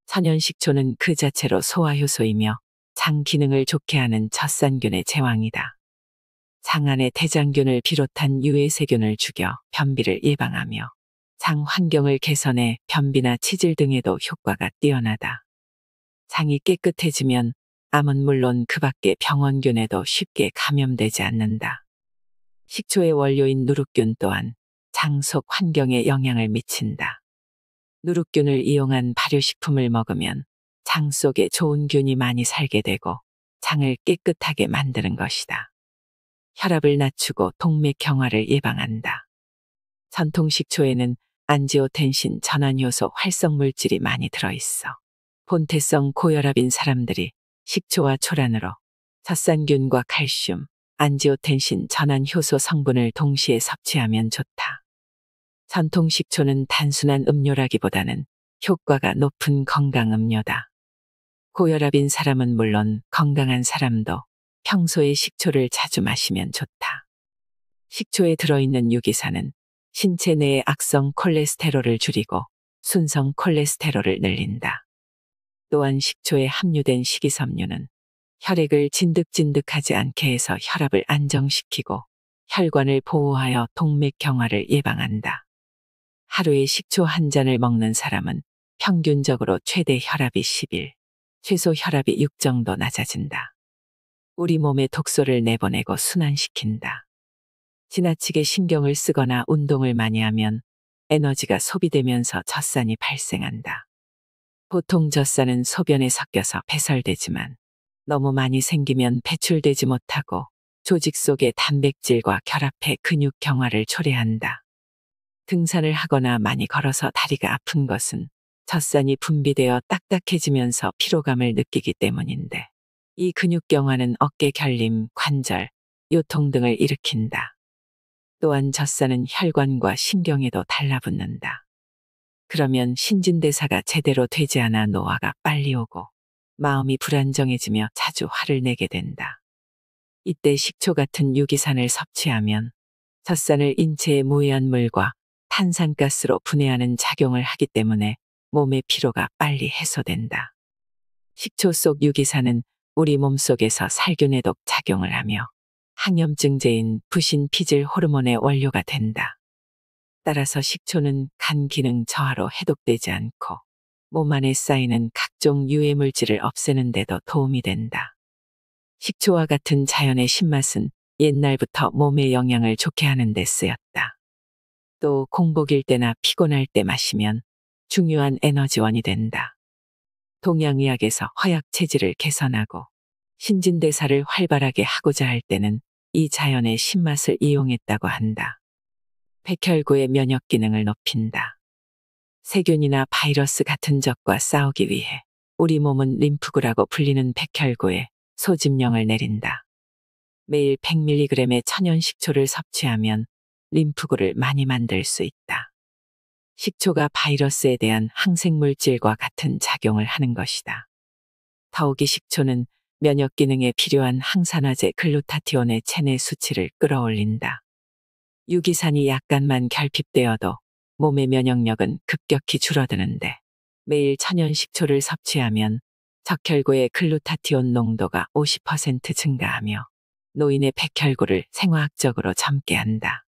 천연식초는 그 자체로 소화효소이며 장 기능을 좋게 하는 젖산균의 제왕이다. 장 안의 대장균을 비롯한 유해세균을 죽여 변비를 예방하며 장 환경을 개선해 변비나 치질 등에도 효과가 뛰어나다. 장이 깨끗해지면 암은 물론 그 밖의 병원균에도 쉽게 감염되지 않는다. 식초의 원료인 누룩균 또한 장 속 환경에 영향을 미친다. 누룩균을 이용한 발효식품을 먹으면 장 속에 좋은 균이 많이 살게 되고 장을 깨끗하게 만드는 것이다. 혈압을 낮추고 동맥경화를 예방한다. 전통식초에는 안지오텐신 전환효소 활성물질이 많이 들어있어 본태성 고혈압인 사람들이 식초와 초란으로 젖산균과 칼슘, 안지오텐신 전환효소 성분을 동시에 섭취하면 좋다. 전통식초는 단순한 음료라기보다는 효과가 높은 건강음료다. 고혈압인 사람은 물론 건강한 사람도 평소에 식초를 자주 마시면 좋다. 식초에 들어있는 유기산은 신체 내의 악성 콜레스테롤을 줄이고 순성 콜레스테롤을 늘린다. 또한 식초에 함유된 식이섬유는 혈액을 진득진득하지 않게 해서 혈압을 안정시키고 혈관을 보호하여 동맥경화를 예방한다. 하루에 식초 한 잔을 먹는 사람은 평균적으로 최대 혈압이 11, 최소 혈압이 6 정도 낮아진다. 우리 몸에 독소를 내보내고 순환시킨다. 지나치게 신경을 쓰거나 운동을 많이 하면 에너지가 소비되면서 젖산이 발생한다. 보통 젖산은 소변에 섞여서 배설되지만 너무 많이 생기면 배출되지 못하고 조직 속의 단백질과 결합해 근육 경화를 초래한다. 등산을 하거나 많이 걸어서 다리가 아픈 것은 젖산이 분비되어 딱딱해지면서 피로감을 느끼기 때문인데 이 근육 경화는 어깨 결림, 관절, 요통 등을 일으킨다. 또한 젖산은 혈관과 신경에도 달라붙는다. 그러면 신진대사가 제대로 되지 않아 노화가 빨리 오고 마음이 불안정해지며 자주 화를 내게 된다. 이때 식초 같은 유기산을 섭취하면 젖산을 인체의 무해한 물과 탄산가스로 분해하는 작용을 하기 때문에 몸의 피로가 빨리 해소된다. 식초 속 유기산은 우리 몸속에서 살균 해독 작용을 하며 항염증제인 부신피질 호르몬의 원료가 된다. 따라서 식초는 간 기능 저하로 해독되지 않고 몸 안에 쌓이는 각종 유해 물질을 없애는 데도 도움이 된다. 식초와 같은 자연의 신맛은 옛날부터 몸에 영향을 좋게 하는 데 쓰였다. 또 공복일 때나 피곤할 때 마시면 중요한 에너지원이 된다. 동양의학에서 허약 체질을 개선하고 신진대사를 활발하게 하고자 할 때는 이 자연의 신맛을 이용했다고 한다. 백혈구의 면역 기능을 높인다. 세균이나 바이러스 같은 적과 싸우기 위해 우리 몸은 림프구라고 불리는 백혈구에 소집령을 내린다. 매일 100mg의 천연 식초를 섭취하면 림프구를 많이 만들 수 있다. 식초가 바이러스에 대한 항생물질과 같은 작용을 하는 것이다. 더욱이 식초는 면역 기능에 필요한 항산화제 글루타티온의 체내 수치를 끌어올린다. 유기산이 약간만 결핍되어도 몸의 면역력은 급격히 줄어드는데 매일 천연 식초를 섭취하면 적혈구의 글루타티온 농도가 50% 증가하며 노인의 백혈구를 생화학적으로 젊게 한다.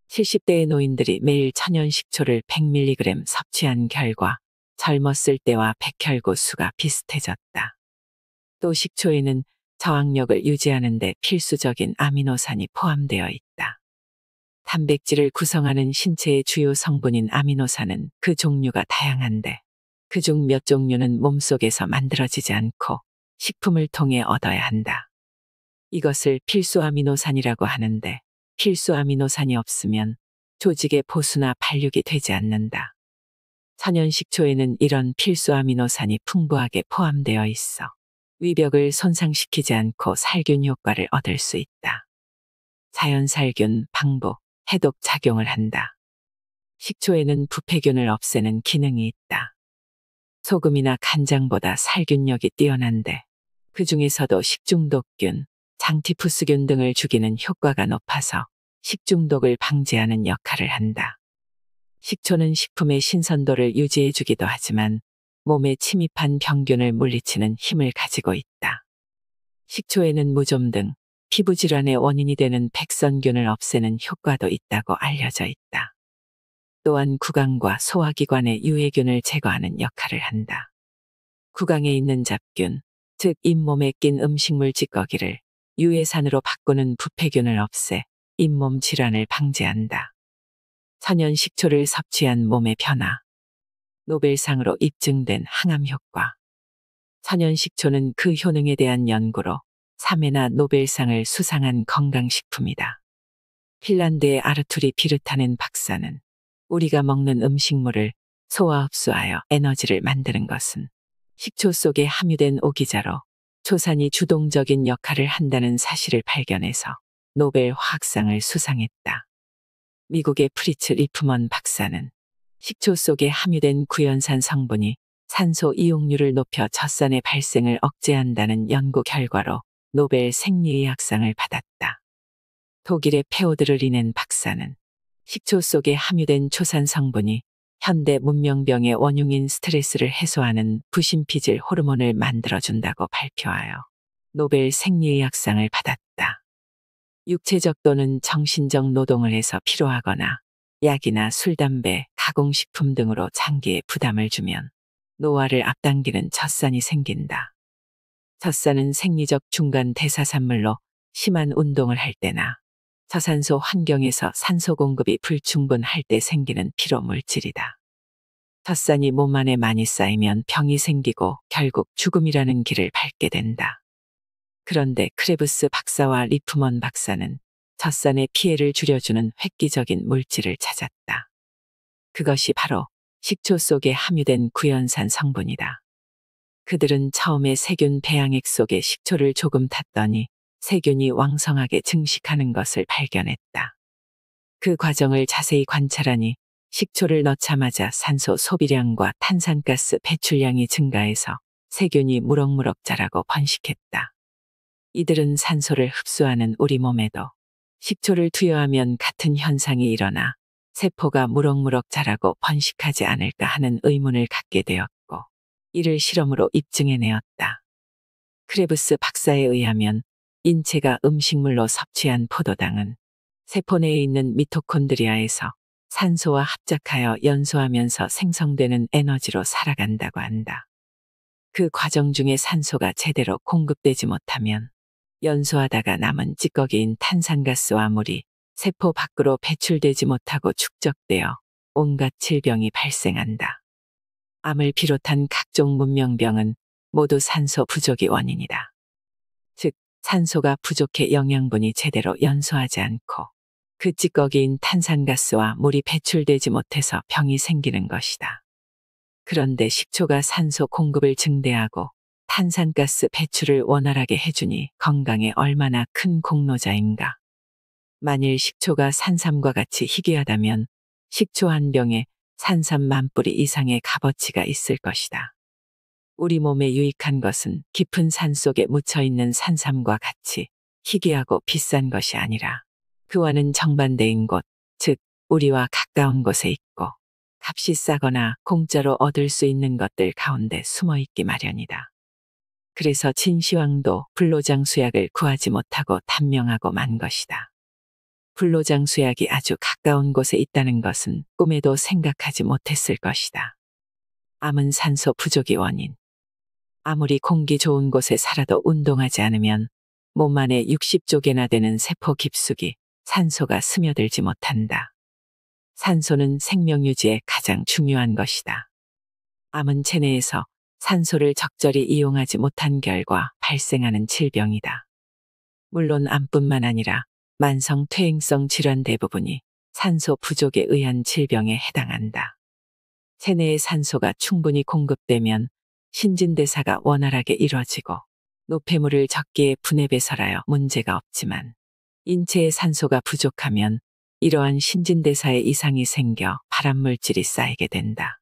70대의 노인들이 매일 천연 식초를 100mg 섭취한 결과 젊었을 때와 백혈구 수가 비슷해졌다. 또 식초에는 저항력을 유지하는 데 필수적인 아미노산이 포함되어 있다. 단백질을 구성하는 신체의 주요 성분인 아미노산은 그 종류가 다양한데 그중 몇 종류는 몸속에서 만들어지지 않고 식품을 통해 얻어야 한다. 이것을 필수 아미노산이라고 하는데 필수 아미노산이 없으면 조직의 보수나 발육이 되지 않는다. 천연 식초에는 이런 필수 아미노산이 풍부하게 포함되어 있어 위벽을 손상시키지 않고 살균 효과를 얻을 수 있다. 자연살균, 방부, 해독 작용을 한다. 식초에는 부패균을 없애는 기능이 있다. 소금이나 간장보다 살균력이 뛰어난데 그 중에서도 식중독균, 장티푸스균 등을 죽이는 효과가 높아서 식중독을 방지하는 역할을 한다. 식초는 식품의 신선도를 유지해주기도 하지만 몸에 침입한 병균을 물리치는 힘을 가지고 있다. 식초에는 무좀 등 피부질환의 원인이 되는 백선균을 없애는 효과도 있다고 알려져 있다. 또한 구강과 소화기관의 유해균을 제거하는 역할을 한다. 구강에 있는 잡균, 즉 잇몸에 낀 음식물 찌꺼기를 유해산으로 바꾸는 부패균을 없애 잇몸 질환을 방지한다. 천연 식초를 섭취한 몸의 변화. 노벨상으로 입증된 항암 효과. 천연 식초는 그 효능에 대한 연구로 3회나 노벨상을 수상한 건강식품이다. 핀란드의 아르투리 비르타넨 박사는 우리가 먹는 음식물을 소화 흡수하여 에너지를 만드는 것은 식초 속에 함유된 오기자로 초산이 주동적인 역할을 한다는 사실을 발견해서 노벨 화학상을 수상했다. 미국의 프리츠 리프먼 박사는 식초 속에 함유된 구연산 성분이 산소 이용률을 높여 젖산의 발생을 억제한다는 연구 결과로 노벨 생리의학상을 받았다. 독일의 페오드르리넨 박사는 식초 속에 함유된 초산 성분이 현대 문명병의 원흉인 스트레스를 해소하는 부신피질 호르몬을 만들어준다고 발표하여 노벨 생리의학상을 받았다. 육체적 또는 정신적 노동을 해서 피로하거나 약이나 술, 담배, 가공식품 등으로 장기에 부담을 주면 노화를 앞당기는 젖산이 생긴다. 젖산은 생리적 중간 대사산물로 심한 운동을 할 때나 저산소 환경에서 산소 공급이 불충분할 때 생기는 피로 물질이다. 젖산이 몸 안에 많이 쌓이면 병이 생기고 결국 죽음이라는 길을 밟게 된다. 그런데 크레브스 박사와 리프먼 박사는 젖산의 피해를 줄여주는 획기적인 물질을 찾았다. 그것이 바로 식초 속에 함유된 구연산 성분이다. 그들은 처음에 세균 배양액 속에 식초를 조금 탔더니 세균이 왕성하게 증식하는 것을 발견했다. 그 과정을 자세히 관찰하니 식초를 넣자마자 산소 소비량과 탄산가스 배출량이 증가해서 세균이 무럭무럭 자라고 번식했다. 이들은 산소를 흡수하는 우리 몸에도 식초를 투여하면 같은 현상이 일어나 세포가 무럭무럭 자라고 번식하지 않을까 하는 의문을 갖게 되었고, 이를 실험으로 입증해내었다. 크레브스 박사에 의하면 인체가 음식물로 섭취한 포도당은 세포 내에 있는 미토콘드리아에서 산소와 합작하여 연소하면서 생성되는 에너지로 살아간다고 한다. 그 과정 중에 산소가 제대로 공급되지 못하면 연소하다가 남은 찌꺼기인 탄산가스와 물이 세포 밖으로 배출되지 못하고 축적되어 온갖 질병이 발생한다. 암을 비롯한 각종 문명병은 모두 산소 부족이 원인이다. 즉, 산소가 부족해 영양분이 제대로 연소하지 않고 그 찌꺼기인 탄산가스와 물이 배출되지 못해서 병이 생기는 것이다. 그런데 식초가 산소 공급을 증대하고 탄산가스 배출을 원활하게 해주니 건강에 얼마나 큰 공로자인가. 만일 식초가 산삼과 같이 희귀하다면 식초 한 병에 산삼 10,000뿌리 이상의 값어치가 있을 것이다. 우리 몸에 유익한 것은 깊은 산 속에 묻혀있는 산삼과 같이 희귀하고 비싼 것이 아니라 그와는 정반대인 곳, 즉 우리와 가까운 곳에 있고 값이 싸거나 공짜로 얻을 수 있는 것들 가운데 숨어있기 마련이다. 그래서 진시황도 불로장수약을 구하지 못하고 단명하고 만 것이다. 불로장수약이 아주 가까운 곳에 있다는 것은 꿈에도 생각하지 못했을 것이다. 암은 산소 부족이 원인. 아무리 공기 좋은 곳에 살아도 운동하지 않으면 몸 안에 60조 개나 되는 세포 깊숙이 산소가 스며들지 못한다. 산소는 생명 유지에 가장 중요한 것이다. 암은 체내에서 산소를 적절히 이용하지 못한 결과 발생하는 질병이다. 물론 암뿐만 아니라 만성 퇴행성 질환 대부분이 산소 부족에 의한 질병에 해당한다. 체내에 산소가 충분히 공급되면 신진대사가 원활하게 이뤄지고 노폐물을 적기에 분해 배설하여 문제가 없지만 인체에 산소가 부족하면 이러한 신진대사에 이상이 생겨 발암물질이 쌓이게 된다.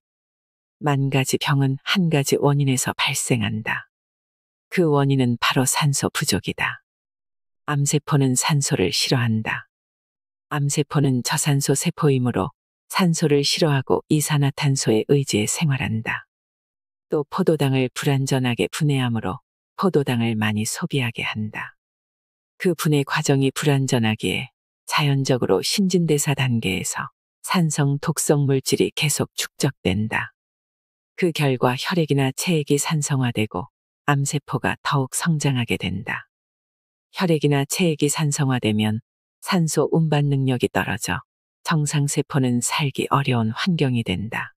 만 가지 병은 한 가지 원인에서 발생한다. 그 원인은 바로 산소 부족이다. 암세포는 산소를 싫어한다. 암세포는 저산소 세포이므로 산소를 싫어하고 이산화탄소에 의지해 생활한다. 또 포도당을 불완전하게 분해하므로 포도당을 많이 소비하게 한다. 그 분해 과정이 불완전하기에 자연적으로 신진대사 단계에서 산성 독성 물질이 계속 축적된다. 그 결과 혈액이나 체액이 산성화되고 암세포가 더욱 성장하게 된다. 혈액이나 체액이 산성화되면 산소 운반 능력이 떨어져 정상세포는 살기 어려운 환경이 된다.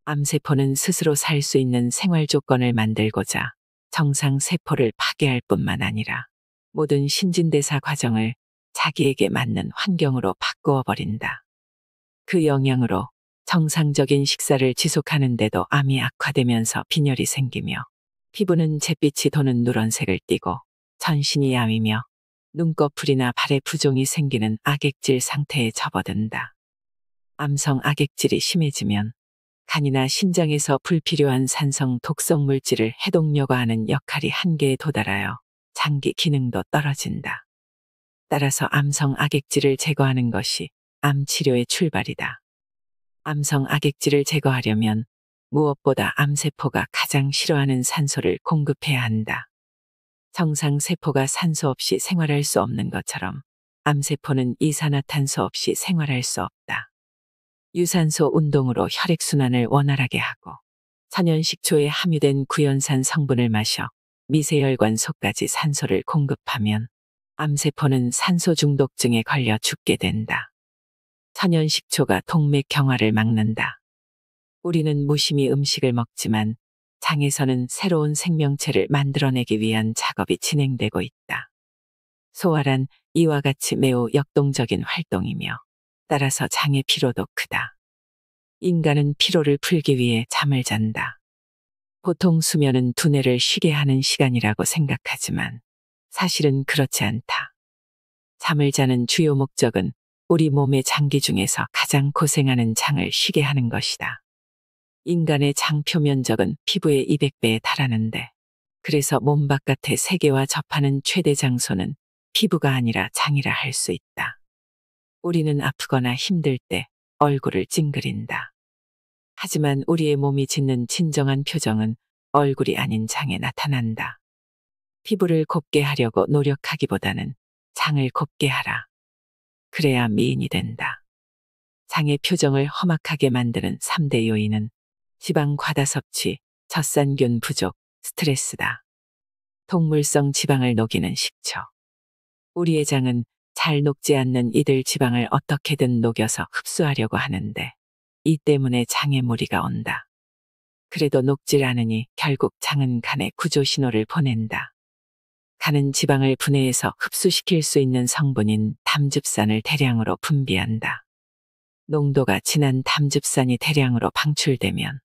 암세포는 스스로 살 수 있는 생활 조건을 만들고자 정상세포를 파괴할 뿐만 아니라 모든 신진대사 과정을 자기에게 맞는 환경으로 바꾸어 버린다. 그 영향으로 정상적인 식사를 지속하는데도 암이 악화되면서 빈혈이 생기며 피부는 잿빛이 도는 누런색을 띠고 전신이 야위며 눈꺼풀이나 발에 부종이 생기는 악액질 상태에 접어든다. 암성 악액질이 심해지면 간이나 신장에서 불필요한 산성 독성 물질을 해독려고 하는 역할이 한계에 도달하여 장기 기능도 떨어진다. 따라서 암성 악액질을 제거하는 것이 암 치료의 출발이다. 암성 악액질을 제거하려면 무엇보다 암세포가 가장 싫어하는 산소를 공급해야 한다. 정상세포가 산소 없이 생활할 수 없는 것처럼 암세포는 이산화탄소 없이 생활할 수 없다. 유산소 운동으로 혈액순환을 원활하게 하고 천연식초에 함유된 구연산 성분을 마셔 미세혈관 속까지 산소를 공급하면 암세포는 산소 중독증에 걸려 죽게 된다. 천연식초가 동맥 경화를 막는다. 우리는 무심히 음식을 먹지만 장에서는 새로운 생명체를 만들어내기 위한 작업이 진행되고 있다. 소화란 이와 같이 매우 역동적인 활동이며 따라서 장의 피로도 크다. 인간은 피로를 풀기 위해 잠을 잔다. 보통 수면은 두뇌를 쉬게 하는 시간이라고 생각하지만 사실은 그렇지 않다. 잠을 자는 주요 목적은 우리 몸의 장기 중에서 가장 고생하는 장을 쉬게 하는 것이다. 인간의 장 표면적은 피부의 200배에 달하는데 그래서 몸 바깥의 세계와 접하는 최대 장소는 피부가 아니라 장이라 할 수 있다. 우리는 아프거나 힘들 때 얼굴을 찡그린다. 하지만 우리의 몸이 짓는 진정한 표정은 얼굴이 아닌 장에 나타난다. 피부를 곱게 하려고 노력하기보다는 장을 곱게 하라. 그래야 미인이 된다. 장의 표정을 험악하게 만드는 3대 요인은 지방 과다 섭취, 젖산균 부족, 스트레스다. 동물성 지방을 녹이는 식초. 우리의 장은 잘 녹지 않는 이들 지방을 어떻게든 녹여서 흡수하려고 하는데 이 때문에 장에 무리가 온다. 그래도 녹질 않으니 결국 장은 간에 구조 신호를 보낸다. 간은 지방을 분해해서 흡수시킬 수 있는 성분인 담즙산을 대량으로 분비한다. 농도가 진한 담즙산이 대량으로 방출되면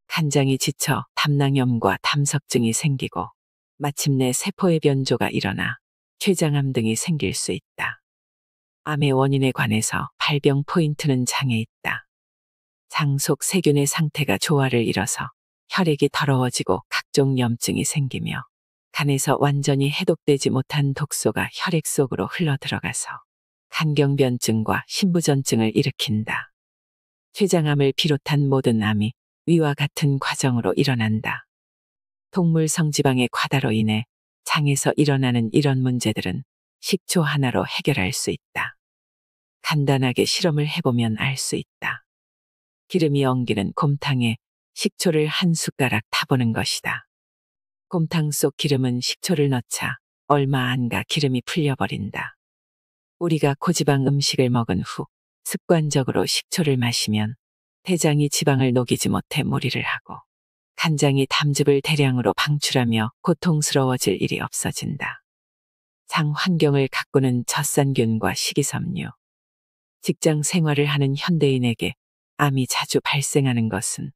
간장이 지쳐 담낭염과 담석증이 생기고 마침내 세포의 변조가 일어나 췌장암 등이 생길 수 있다. 암의 원인에 관해서 발병 포인트는 장에 있다. 장 속 세균의 상태가 조화를 잃어서 혈액이 더러워지고 각종 염증이 생기며 간에서 완전히 해독되지 못한 독소가 혈액 속으로 흘러들어가서 간경변증과 신부전증을 일으킨다. 췌장암을 비롯한 모든 암이 위와 같은 과정으로 일어난다. 동물 성지방의 과다로 인해 장에서 일어나는 이런 문제들은 식초 하나로 해결할 수 있다. 간단하게 실험을 해보면 알 수 있다. 기름이 엉기는 곰탕에 식초를 한 숟가락 타보는 것이다. 곰탕 속 기름은 식초를 넣자 얼마 안 가 기름이 풀려버린다. 우리가 고지방 음식을 먹은 후 습관적으로 식초를 마시면 대장이 지방을 녹이지 못해 무리를 하고 간장이 담즙을 대량으로 방출하며 고통스러워질 일이 없어진다. 장 환경을 가꾸는 젖산균과 식이섬유. 직장 생활을 하는 현대인에게 암이 자주 발생하는 것은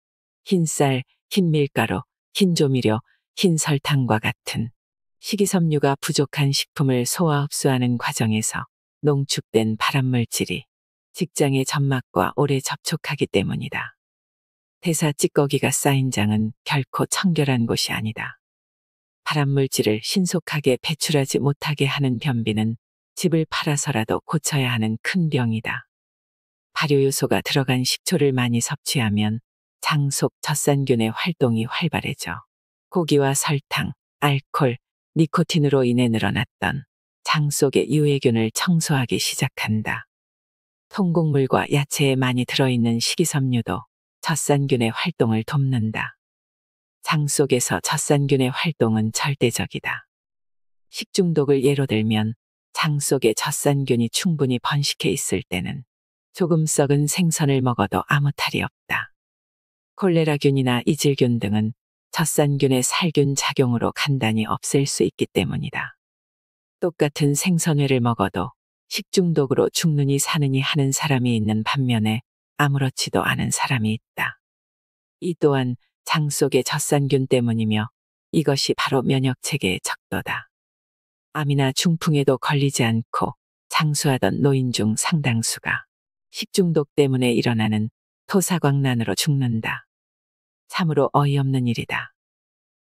흰쌀, 흰밀가루, 흰조미료, 흰설탕과 같은 식이섬유가 부족한 식품을 소화 흡수하는 과정에서 농축된 발암물질이 직장의 점막과 오래 접촉하기 때문이다. 대사 찌꺼기가 쌓인 장은 결코 청결한 곳이 아니다. 발암물질을 신속하게 배출하지 못하게 하는 변비는 집을 팔아서라도 고쳐야 하는 큰 병이다. 발효요소가 들어간 식초를 많이 섭취하면 장 속 젖산균의 활동이 활발해져 고기와 설탕, 알코올, 니코틴으로 인해 늘어났던 장 속의 유해균을 청소하기 시작한다. 통곡물과 야채에 많이 들어있는 식이섬유도 젖산균의 활동을 돕는다. 장 속에서 젖산균의 활동은 절대적이다. 식중독을 예로 들면 장 속에 젖산균이 충분히 번식해 있을 때는 조금 썩은 생선을 먹어도 아무 탈이 없다. 콜레라균이나 이질균 등은 젖산균의 살균 작용으로 간단히 없앨 수 있기 때문이다. 똑같은 생선회를 먹어도 식중독으로 죽느니 사느니 하는 사람이 있는 반면에 아무렇지도 않은 사람이 있다. 이 또한 장 속의 젖산균 때문이며 이것이 바로 면역체계의 척도다. 암이나 중풍에도 걸리지 않고 장수하던 노인 중 상당수가 식중독 때문에 일어나는 토사광난으로 죽는다. 참으로 어이없는 일이다.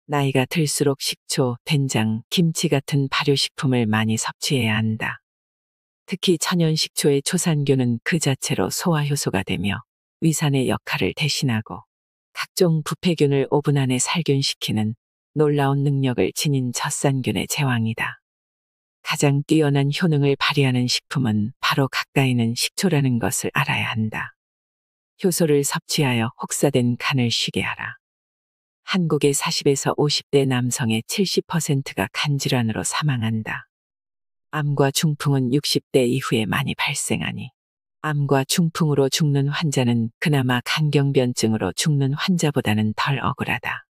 나이가 들수록 식초, 된장, 김치 같은 발효식품을 많이 섭취해야 한다. 특히 천연식초의 초산균은 그 자체로 소화효소가 되며 위산의 역할을 대신하고 각종 부패균을 5분 안에 살균시키는 놀라운 능력을 지닌 젖산균의 제왕이다. 가장 뛰어난 효능을 발휘하는 식품은 바로 가까이는 식초라는 것을 알아야 한다. 효소를 섭취하여 혹사된 간을 쉬게 하라. 한국의 40에서 50대 남성의 70%가 간질환으로 사망한다. 암과 중풍은 60대 이후에 많이 발생하니 암과 중풍으로 죽는 환자는 그나마 간경변증으로 죽는 환자보다는 덜 억울하다.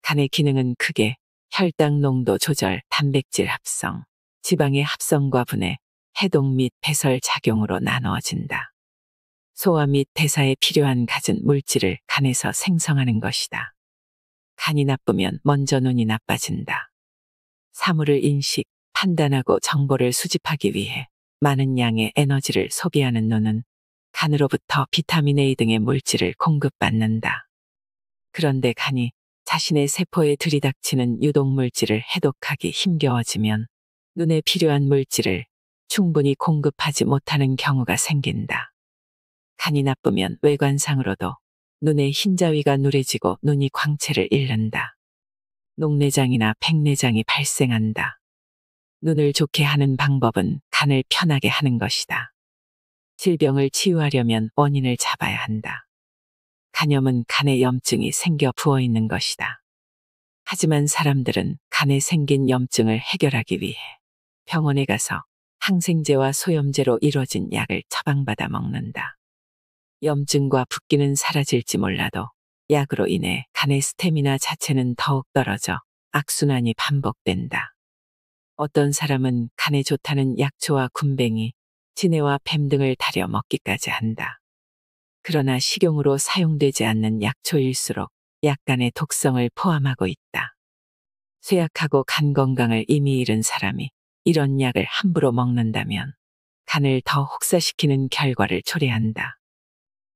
간의 기능은 크게 혈당 농도 조절, 단백질 합성, 지방의 합성과 분해, 해독 및 배설 작용으로 나누어진다. 소화 및 대사에 필요한 갖은 물질을 간에서 생성하는 것이다. 간이 나쁘면 먼저 눈이 나빠진다. 사물을 인식, 판단하고 정보를 수집하기 위해 많은 양의 에너지를 소비하는 눈은 간으로부터 비타민 A 등의 물질을 공급받는다. 그런데 간이 자신의 세포에 들이닥치는 유독물질을 해독하기 힘겨워지면 눈에 필요한 물질을 충분히 공급하지 못하는 경우가 생긴다. 간이 나쁘면 외관상으로도 눈의 흰자위가 누래지고 눈이 광채를 잃는다. 녹내장이나 백내장이 발생한다. 눈을 좋게 하는 방법은 간을 편하게 하는 것이다. 질병을 치유하려면 원인을 잡아야 한다. 간염은 간에 염증이 생겨 부어 있는 것이다. 하지만 사람들은 간에 생긴 염증을 해결하기 위해 병원에 가서 항생제와 소염제로 이루어진 약을 처방받아 먹는다. 염증과 붓기는 사라질지 몰라도 약으로 인해 간의 스태미나 자체는 더욱 떨어져 악순환이 반복된다. 어떤 사람은 간에 좋다는 약초와 군뱅이, 진해와 뱀 등을 달여 먹기까지 한다. 그러나 식용으로 사용되지 않는 약초일수록 약간의 독성을 포함하고 있다. 쇠약하고 간 건강을 이미 잃은 사람이 이런 약을 함부로 먹는다면 간을 더 혹사시키는 결과를 초래한다.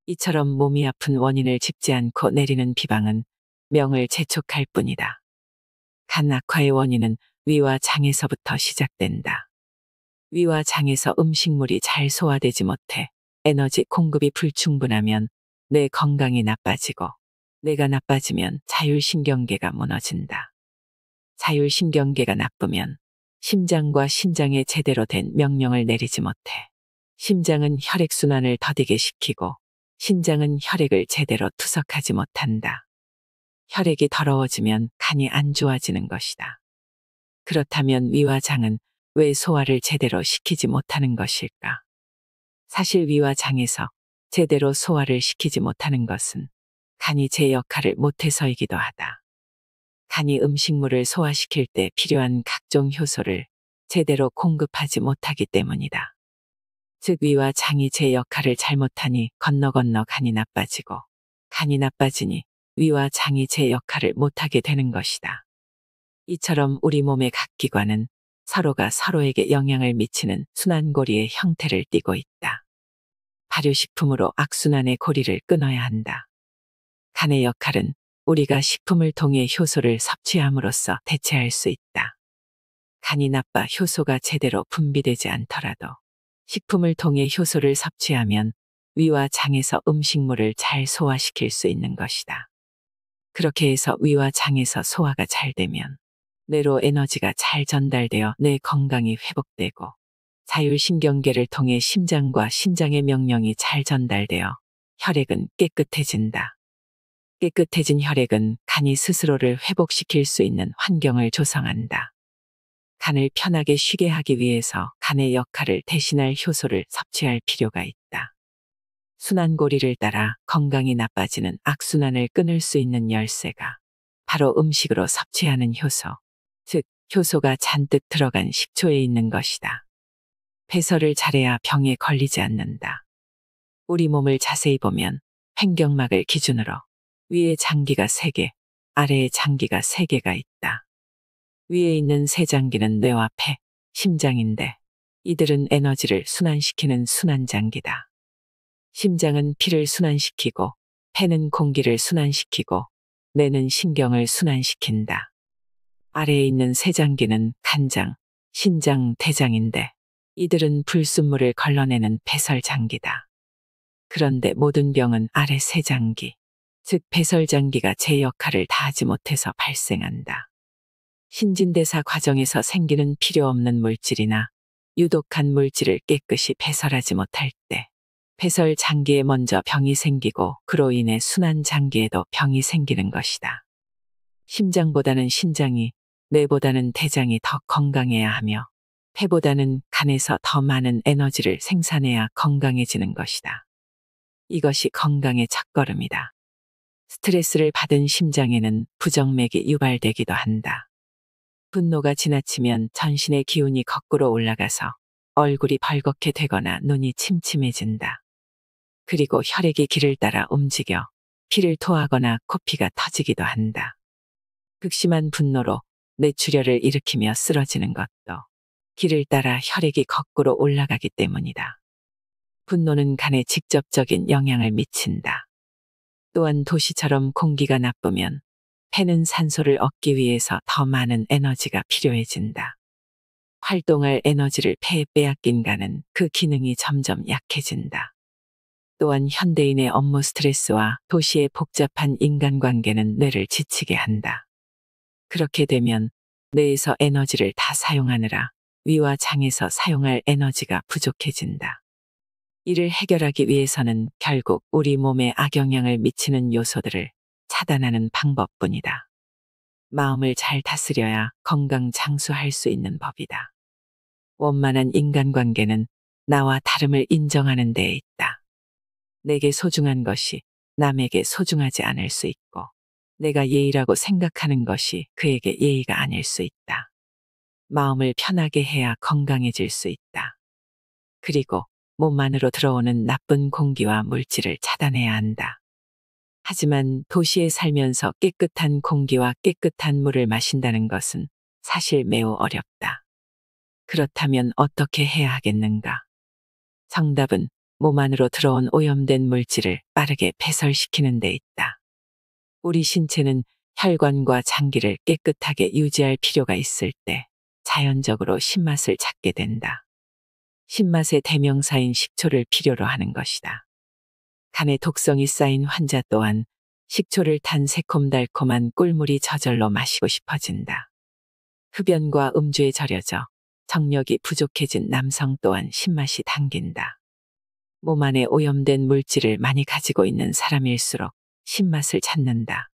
이처럼 몸이 아픈 원인을 짚지 않고 내리는 비방은 명을 재촉할 뿐이다. 간 악화의 원인은 위와 장에서부터 시작된다. 위와 장에서 음식물이 잘 소화되지 못해 에너지 공급이 불충분하면 뇌 건강이 나빠지고, 뇌가 나빠지면 자율신경계가 무너진다. 자율신경계가 나쁘면 심장과 신장에 제대로 된 명령을 내리지 못해 심장은 혈액순환을 더디게 시키고 신장은 혈액을 제대로 투석하지 못한다. 혈액이 더러워지면 간이 안 좋아지는 것이다. 그렇다면 위와 장은 왜 소화를 제대로 시키지 못하는 것일까? 사실 위와 장에서 제대로 소화를 시키지 못하는 것은 간이 제 역할을 못해서이기도 하다. 간이 음식물을 소화시킬 때 필요한 각종 효소를 제대로 공급하지 못하기 때문이다. 즉 위와 장이 제 역할을 잘못하니 건너 간이 나빠지고, 간이 나빠지니 위와 장이 제 역할을 못하게 되는 것이다. 이처럼 우리 몸의 각 기관은 서로가 서로에게 영향을 미치는 순환고리의 형태를 띠고 있다. 발효식품으로 악순환의 고리를 끊어야 한다. 간의 역할은 우리가 식품을 통해 효소를 섭취함으로써 대체할 수 있다. 간이 나빠 효소가 제대로 분비되지 않더라도 식품을 통해 효소를 섭취하면 위와 장에서 음식물을 잘 소화시킬 수 있는 것이다. 그렇게 해서 위와 장에서 소화가 잘 되면 뇌로 에너지가 잘 전달되어 뇌 건강이 회복되고, 자율신경계를 통해 심장과 신장의 명령이 잘 전달되어 혈액은 깨끗해진다. 깨끗해진 혈액은 간이 스스로를 회복시킬 수 있는 환경을 조성한다. 간을 편하게 쉬게 하기 위해서 간의 역할을 대신할 효소를 섭취할 필요가 있다. 순환고리를 따라 건강이 나빠지는 악순환을 끊을 수 있는 열쇠가 바로 음식으로 섭취하는 효소, 즉 효소가 잔뜩 들어간 식초에 있는 것이다. 배설을 잘해야 병에 걸리지 않는다. 우리 몸을 자세히 보면 횡격막을 기준으로 위에 장기가 3개, 아래에 장기가 3개가 있다. 위에 있는 세 장기는 뇌와 폐, 심장인데 이들은 에너지를 순환시키는 순환장기다. 심장은 피를 순환시키고, 폐는 공기를 순환시키고, 뇌는 신경을 순환시킨다. 아래에 있는 세 장기는 간장, 신장, 대장인데 이들은 불순물을 걸러내는 배설장기다. 그런데 모든 병은 아래 세 장기, 즉 배설장기가 제 역할을 다하지 못해서 발생한다. 신진대사 과정에서 생기는 필요 없는 물질이나 유독한 물질을 깨끗이 배설하지 못할 때 배설장기에 먼저 병이 생기고, 그로 인해 순환장기에도 병이 생기는 것이다. 심장보다는 신장이, 뇌보다는 대장이 더 건강해야 하며 폐보다는 간에서 더 많은 에너지를 생산해야 건강해지는 것이다. 이것이 건강의 첫걸음이다. 스트레스를 받은 심장에는 부정맥이 유발되기도 한다. 분노가 지나치면 전신의 기운이 거꾸로 올라가서 얼굴이 벌겋게 되거나 눈이 침침해진다. 그리고 혈액이 기를 따라 움직여 피를 토하거나 코피가 터지기도 한다. 극심한 분노로 뇌출혈을 일으키며 쓰러지는 것도 기를 따라 혈액이 거꾸로 올라가기 때문이다. 분노는 간에 직접적인 영향을 미친다. 또한 도시처럼 공기가 나쁘면 폐는 산소를 얻기 위해서 더 많은 에너지가 필요해진다. 활동할 에너지를 폐에 빼앗긴 간은 그 기능이 점점 약해진다. 또한 현대인의 업무 스트레스와 도시의 복잡한 인간관계는 뇌를 지치게 한다. 그렇게 되면 뇌에서 에너지를 다 사용하느라 위와 장에서 사용할 에너지가 부족해진다. 이를 해결하기 위해서는 결국 우리 몸에 악영향을 미치는 요소들을 차단하는 방법뿐이다. 마음을 잘 다스려야 건강 장수할 수 있는 법이다. 원만한 인간관계는 나와 다름을 인정하는 데에 있다. 내게 소중한 것이 남에게 소중하지 않을 수 있고, 내가 예의라고 생각하는 것이 그에게 예의가 아닐 수 있다. 마음을 편하게 해야 건강해질 수 있다. 그리고 몸 안으로 들어오는 나쁜 공기와 물질을 차단해야 한다. 하지만 도시에 살면서 깨끗한 공기와 깨끗한 물을 마신다는 것은 사실 매우 어렵다. 그렇다면 어떻게 해야 하겠는가? 정답은 몸 안으로 들어온 오염된 물질을 빠르게 배설시키는 데 있다. 우리 신체는 혈관과 장기를 깨끗하게 유지할 필요가 있을 때 자연적으로 신맛을 찾게 된다. 신맛의 대명사인 식초를 필요로 하는 것이다. 간에 독성이 쌓인 환자 또한 식초를 탄 새콤달콤한 꿀물이 저절로 마시고 싶어진다. 흡연과 음주에 절여져 정력이 부족해진 남성 또한 신맛이 당긴다. 몸 안에 오염된 물질을 많이 가지고 있는 사람일수록 신맛을 찾는다.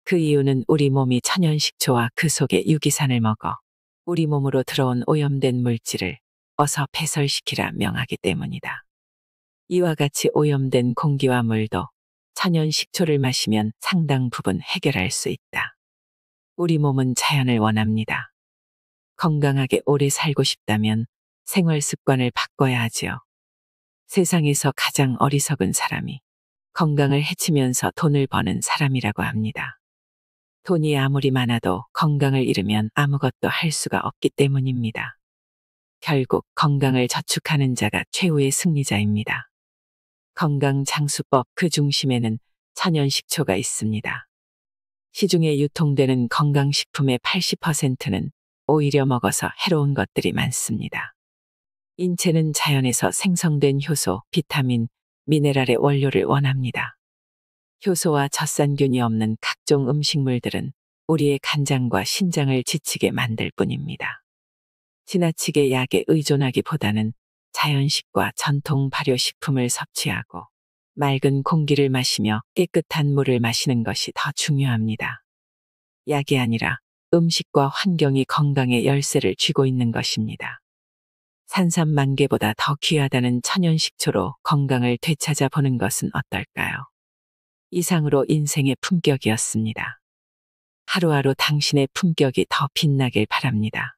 그 이유는 우리 몸이 천연식초와 그 속에 유기산을 먹어 우리 몸으로 들어온 오염된 물질을 어서 배설시키라 명하기 때문이다. 이와 같이 오염된 공기와 물도 천연식초를 마시면 상당 부분 해결할 수 있다. 우리 몸은 자연을 원합니다. 건강하게 오래 살고 싶다면 생활 습관을 바꿔야 하지요. 세상에서 가장 어리석은 사람이 건강을 해치면서 돈을 버는 사람이라고 합니다. 돈이 아무리 많아도 건강을 잃으면 아무것도 할 수가 없기 때문입니다. 결국 건강을 저축하는 자가 최후의 승리자입니다. 건강장수법 그 중심에는 천연식초가 있습니다. 시중에 유통되는 건강식품의 80%는 오히려 먹어서 해로운 것들이 많습니다. 인체는 자연에서 생성된 효소, 비타민, 미네랄의 원료를 원합니다. 효소와 젖산균이 없는 각종 음식물들은 우리의 간장과 신장을 지치게 만들 뿐입니다. 지나치게 약에 의존하기보다는 자연식과 전통 발효식품을 섭취하고 맑은 공기를 마시며 깨끗한 물을 마시는 것이 더 중요합니다. 약이 아니라 음식과 환경이 건강의 열쇠를 쥐고 있는 것입니다. 산삼만개보다 더 귀하다는 천연식초로 건강을 되찾아 보는 것은 어떨까요? 이상으로 인생의 품격이었습니다. 하루하루 당신의 품격이 더 빛나길 바랍니다.